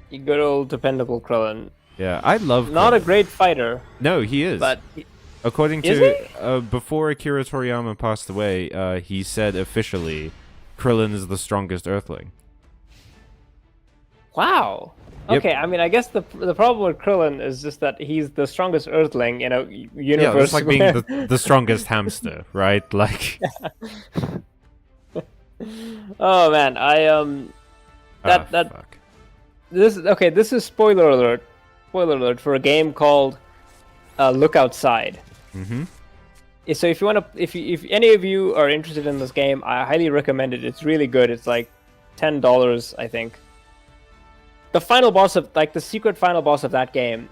You good old dependable Krillin. Yeah, I love. Not Krillin. a great fighter. No, he is. But according is to before Akira Toriyama passed away, he said officially, Krillin is the strongest Earthling. Wow. Yep. Okay, I mean, I guess the problem with Krillin is just that he's the strongest Earthling in a universe. Yeah, it's like where... being the strongest hamster, right? Like. Oh man, Fuck. This is spoiler alert. Spoiler alert for a game called Look Outside. Mm-hmm. So if you want to, if any of you are interested in this game, I highly recommend it. It's really good. It's like $10, I think. The final boss of the secret final boss of that game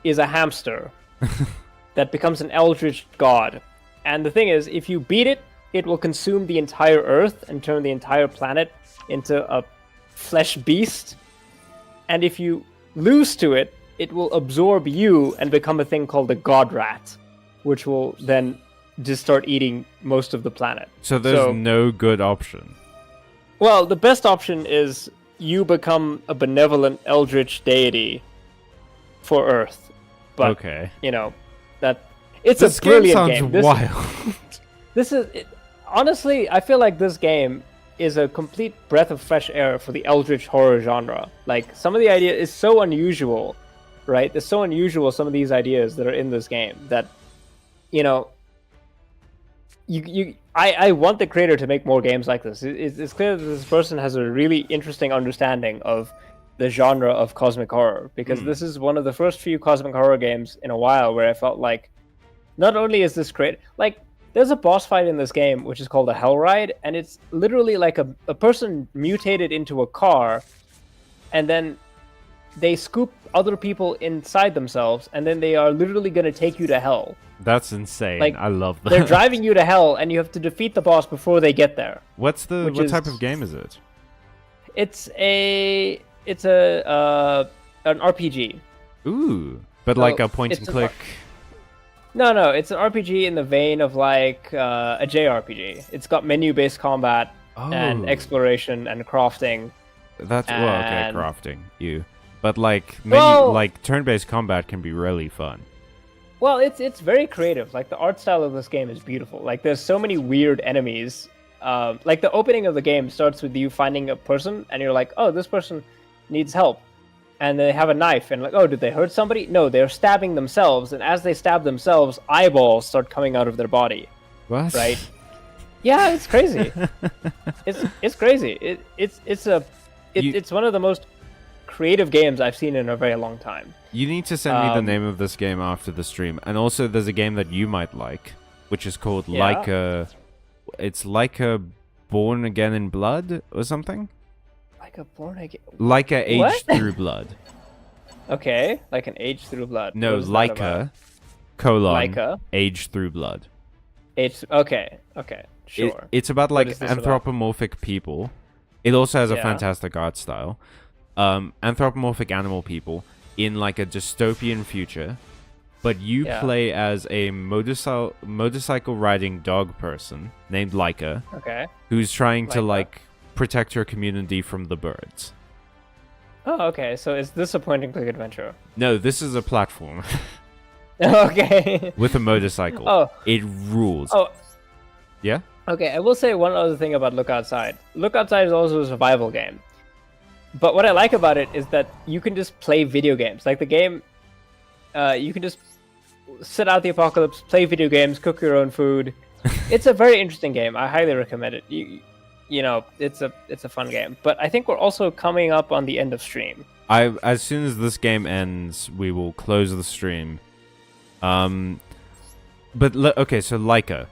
is a hamster that becomes an eldritch god. And the thing is, if you beat it, it will consume the entire Earth and turn the entire planet into a flesh beast. And if you lose to it, it will absorb you and become a thing called the God Rat, which will then just start eating most of the planet. So there's no good option. Well, the best option is you become a benevolent eldritch deity for Earth. But, okay. you know, it's this a brilliant game. game. Wild. Honestly, I feel like this game is a complete breath of fresh air for the eldritch horror genre. Like, some of the idea is so unusual, right? It's so unusual, some of these ideas that are in this game, that, you know, I want the creator to make more games like this. It's clear that this person has a really interesting understanding of the genre of cosmic horror, because this is one of the first few cosmic horror games in a while where I felt like, not only is this great, like, there's a boss fight in this game which is called a Hell Ride, and it's literally like a person mutated into a car, and then they scoop other people inside themselves, and then they are literally going to take you to hell. That's insane. Like, I love that. They're driving you to hell, and you have to defeat the boss before they get there. What type of game is it? It's an RPG. Ooh, but like a point and click. No, it's an RPG in the vein of like a JRPG. It's got menu-based combat and exploration and crafting. That's okay, crafting. But like like turn-based combat can be really fun. Well, it's very creative. Like, the art style of this game is beautiful. Like, there's so many weird enemies. Like, the opening of the game starts with you finding a person, and you're like, oh, this person needs help. And they have a knife, and like, oh, did they hurt somebody? No, they're stabbing themselves, and as they stab themselves, eyeballs start coming out of their body. What? Right? Yeah, it's crazy. it's crazy. It's one of the most creative games I've seen in a very long time. You need to send me the name of this game after the stream, and also there's a game that you might like, which is called It's like a Born Again in Blood or something. Like a Born Again. Like a Aged Through Blood. Okay, like an Aged Through Blood. No, Leica, Aged Through Blood. Okay, sure. It's about like anthropomorphic people. It also has a fantastic art style. Anthropomorphic animal people in like a dystopian future, but you play as a motorcycle riding dog person named Leica. Okay. Who's trying to like protect her community from the birds. Oh, okay. So is this a point-and-click adventure? No, this is a platform Okay. with a motorcycle. Oh. It rules. Oh. Yeah? Okay, I will say one other thing about Look Outside. Look Outside is also a survival game. But what I like about it is that you can just play video games. Like the game, you can just sit out the apocalypse, play video games, cook your own food. It's a very interesting game. I highly recommend it. You know, it's a fun game. But I think we're also coming up on the end of stream. As soon as this game ends, we will close the stream. But okay, so Leica.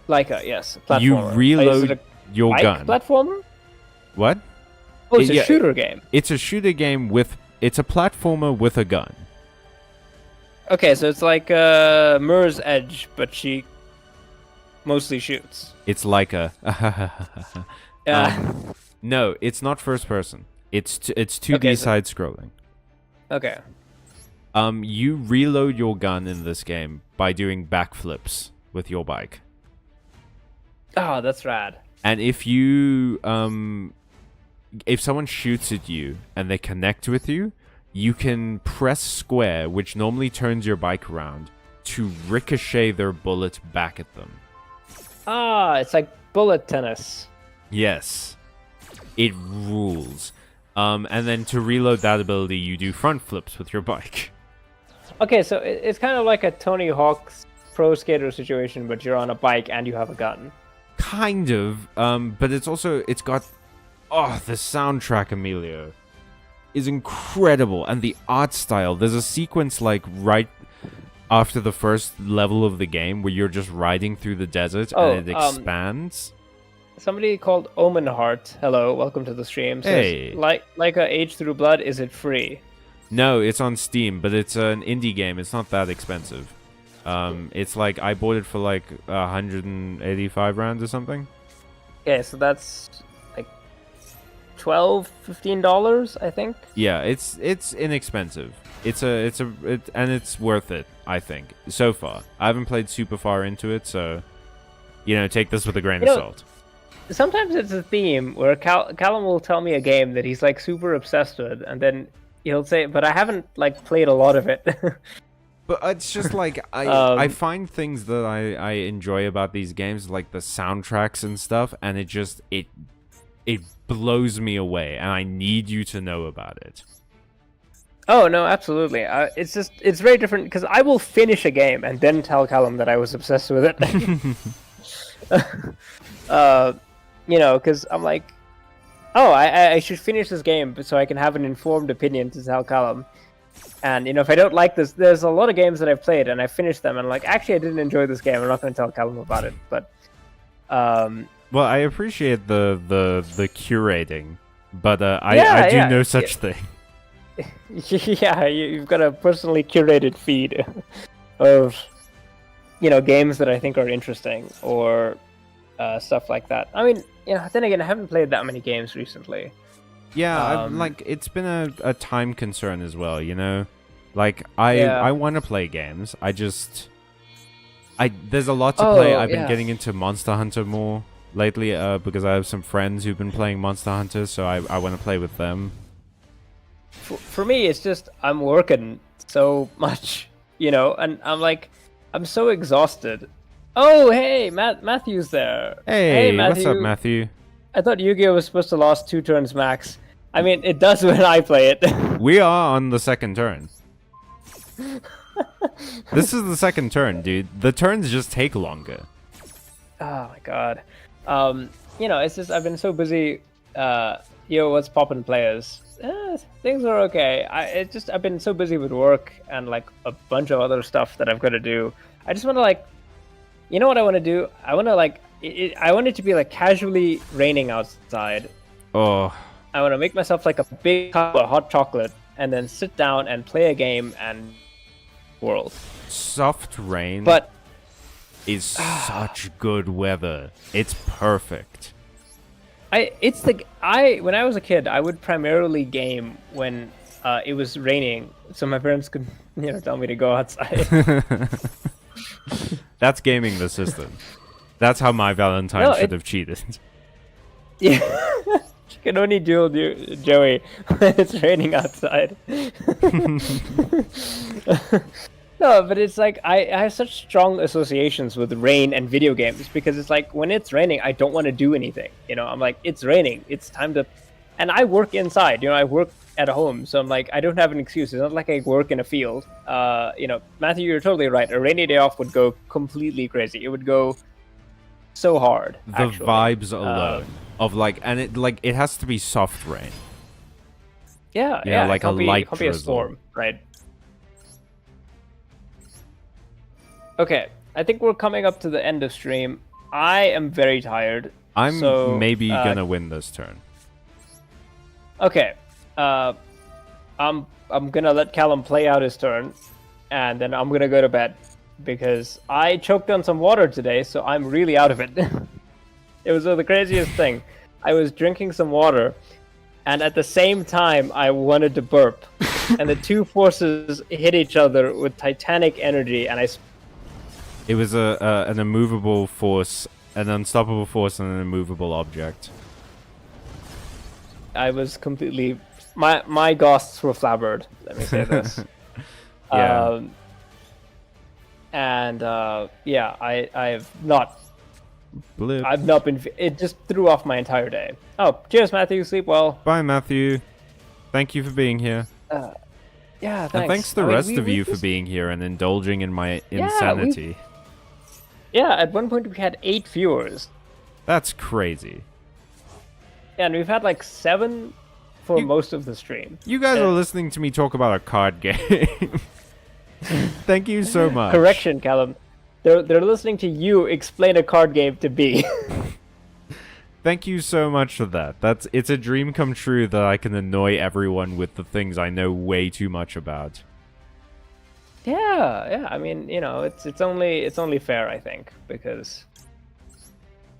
Leica, yes. Platformer. You reload your bike gun. Platformer? What? Oh, it's a shooter game. It's a shooter game it's a platformer with a gun. Okay, so it's like Mirror's Edge, but she mostly shoots. It's Leica. Yeah. No, it's not first person. It's 2D side scrolling. Okay. You reload your gun in this game by doing backflips with your bike. Oh, that's rad. And if you if someone shoots at you and they connect with you, you can press square, which normally turns your bike around, to ricochet their bullet back at them. Ah, it's like bullet tennis. Yes. It rules. And then to reload that ability, you do front flips with your bike. Okay, so it's kind of like a Tony Hawk's Pro Skater situation, but you're on a bike and you have a gun. Kind of, but it's got, the soundtrack, Emilio, is incredible, and the art style. There's a sequence like right after the first level of the game where you're just riding through the desert and it expands. Somebody called Omen Heart, hello, welcome to the stream, says, hey. Like a Age Through Blood, is it free? No, it's on Steam, but it's an indie game. It's not that expensive. It's like, I bought it for like 185 rand or something. Okay, so that's like $12-15, I think. Yeah, it's inexpensive. And it's worth it, I think, so far. I haven't played super far into it, so take this with a grain of salt. Sometimes it's a theme where Callum will tell me a game that he's like super obsessed with, and then he'll say, "But I haven't like played a lot of it." But it's just like I find things that I enjoy about these games, like the soundtracks and stuff, and it blows me away, and I need you to know about it. Oh no, absolutely. It's very different because I will finish a game and then tell Callum that I was obsessed with it. Because I'm like, oh, I should finish this game so I can have an informed opinion to tell Callum. And if I don't like this, there's a lot of games that I've played and I finished them and I'm like, actually, I didn't enjoy this game. I'm not going to tell Callum about it. But well, I appreciate the curating, but I do no such thing. Yeah, you've got a personally curated feed of games that I think are interesting or stuff like that. I mean, then again, I haven't played that many games recently. Yeah, it's been a time concern as well, Like, I want to play games. There's a lot to play. I've been getting into Monster Hunter more lately because I have some friends who've been playing Monster Hunter, so I want to play with them. For me, it's just I'm working so much, and I'm so exhausted. Oh, hey, Matthew's there. Hey, Matthew. What's up, Matthew? I thought Yu-Gi-Oh was supposed to last 2 turns max. I mean, it does when I play it. We are on the second turn. This is the second turn, dude. The turns just take longer. Oh my god. It's just I've been so busy. What's poppin', players? Things are okay. I've been so busy with work and like a bunch of other stuff that I've got to do. I just want to what I want to do? I want to I want it to be like casually raining outside. Oh. I want to make myself like a big cup of hot chocolate and then sit down and play a game and world. Soft rain is such good weather. It's perfect. When I was a kid, I would primarily game when it was raining, so my parents could tell me to go outside. That's gaming the system. That's how my Valentine should have cheated. Yeah. can only duel Joey when it's raining outside. No, but it's like I have such strong associations with rain and video games because it's like when it's raining, I don't want to do anything. You know, I'm like, it's raining, it's time to, and I work inside. You know, I work at home, so I'm like, I don't have an excuse. It's not like I work in a field. You know, Matthew, you're totally right. A rainy day off would go completely crazy. It would go so hard. The actually. vibes alone of like, and it has to be soft rain. Yeah, You know, like a light it can't be a drizzle. storm, right? Okay, I think we're coming up to the end of stream. I am very tired. I'm so, maybe gonna win this turn. Okay, I'm gonna let Callum play out his turn, and then I'm gonna go to bed because I choked on some water today, so I'm really out of it. It was the craziest thing. I was drinking some water, and at the same time I wanted to burp, and the two forces hit each other with titanic energy, and It was an immovable force, an unstoppable force, and an immovable object. I was completely my ghosts were flabbered. Let me say this. Yeah. Yeah, I've not Blip. been. It just threw off my entire day. Oh, cheers, Matthew. Sleep well. Bye, Matthew. Thank you for being here. Yeah, thanks. And thanks to the rest of you for being here and indulging in my insanity. Yeah, at one point we had 8 viewers. That's crazy. Yeah, and we've had like 7 for most of the stream. You guys are listening to me talk about a card game. Thank you so much. Correction, Callum. They're listening to you explain a card game to B. Thank you so much for that. It's a dream come true that I can annoy everyone with the things I know way too much about. Yeah. I mean, you know, it's only fair, I think, because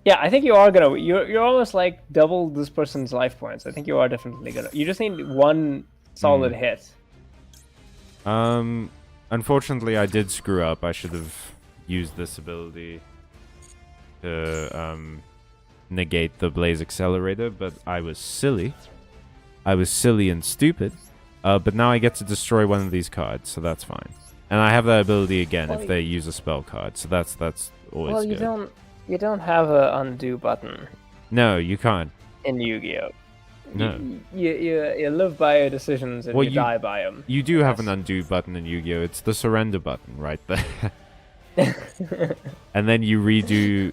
yeah, I think you are gonna. You're almost like double this person's life points. I think you are definitely gonna. You just need one solid hit. Unfortunately, I did screw up. I should have used this ability to negate the Blaze Accelerator, but I was silly. I was silly and stupid. But now I get to destroy one of these cards, so that's fine. And I have that ability again if they use a spell card, so that's always good. Well, you don't have a undo button. No, you can't. In Yu-Gi-Oh. No. You live by your decisions and you die by them. You do have an undo button in Yu-Gi-Oh! It's the surrender button right there. And then you redo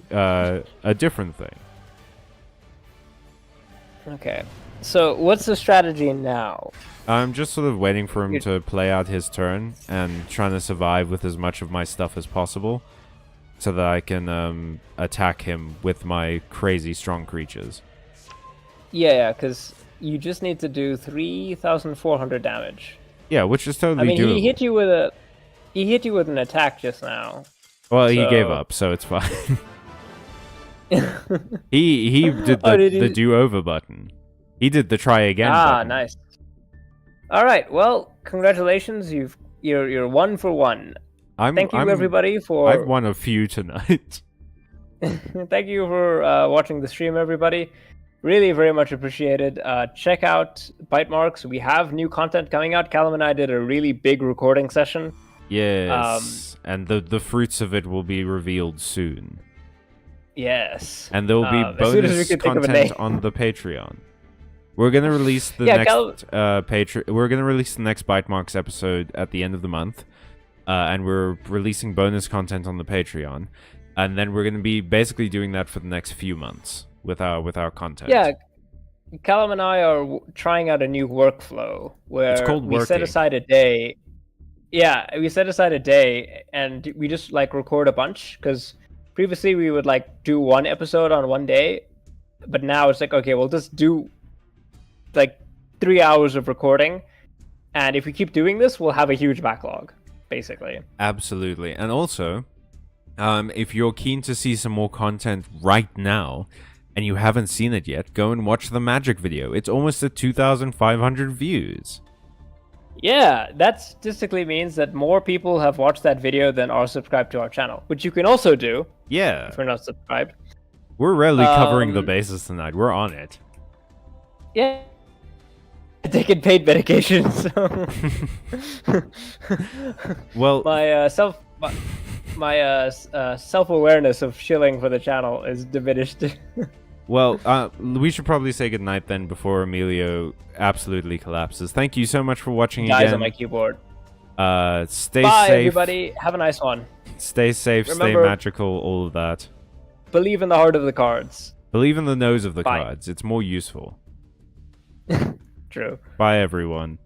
a different thing. Okay. So what's the strategy now? I'm just sort of waiting for him to play out his turn and trying to survive with as much of my stuff as possible so that I can attack him with my crazy strong creatures. Yeah, because you just need to do 3,400 damage. Yeah, which is totally doable. I mean, he hit you with an attack just now. Well, he gave up, so it's fine. he did the do-over button. He did the try again button. Nice. All right, well, congratulations. You're 1 for 1. Thank you, everybody, for... I've won a few tonight. Thank you for watching the stream, everybody. Really very much appreciated. Check out Byte Marx. We have new content coming out. Callum and I did a really big recording session. Yes, and the fruits of it will be revealed soon. Yes. And there will be bonus content on the Patreon. We're gonna release the next We're gonna release the next Byte Marx episode at the end of the month, and we're releasing bonus content on the Patreon, and then we're gonna be basically doing that for the next few months with our content. Yeah, Callum and I are trying out a new workflow where it's called we set aside a day. Yeah, we set aside a day and we just like record a bunch because previously we would like do one episode on one day, but now it's like, okay, we'll just do like 3 hours of recording, and if we keep doing this, we'll have a huge backlog, basically. Absolutely. And also, if you're keen to see some more content right now and you haven't seen it yet, go and watch the Magic video. It's almost at 2,500 views. Yeah, that statistically means that more people have watched that video than are subscribed to our channel, which you can also do. Yeah. If you're not subscribed. We're rarely covering the bases tonight. We're on it. Yeah. Taking paid medication, so Well, my self-awareness of shilling for the channel is diminished. well, we should probably say goodnight then before Emilio absolutely collapses. Thank you so much for watching Dies again. on my keyboard. Stay Bye, safe. everybody. Have a nice one. Stay safe, Remember, stay magical, all of that. Believe in the heart of the cards. Believe in the nose of the Bye. cards. It's more useful. True. Bye, everyone.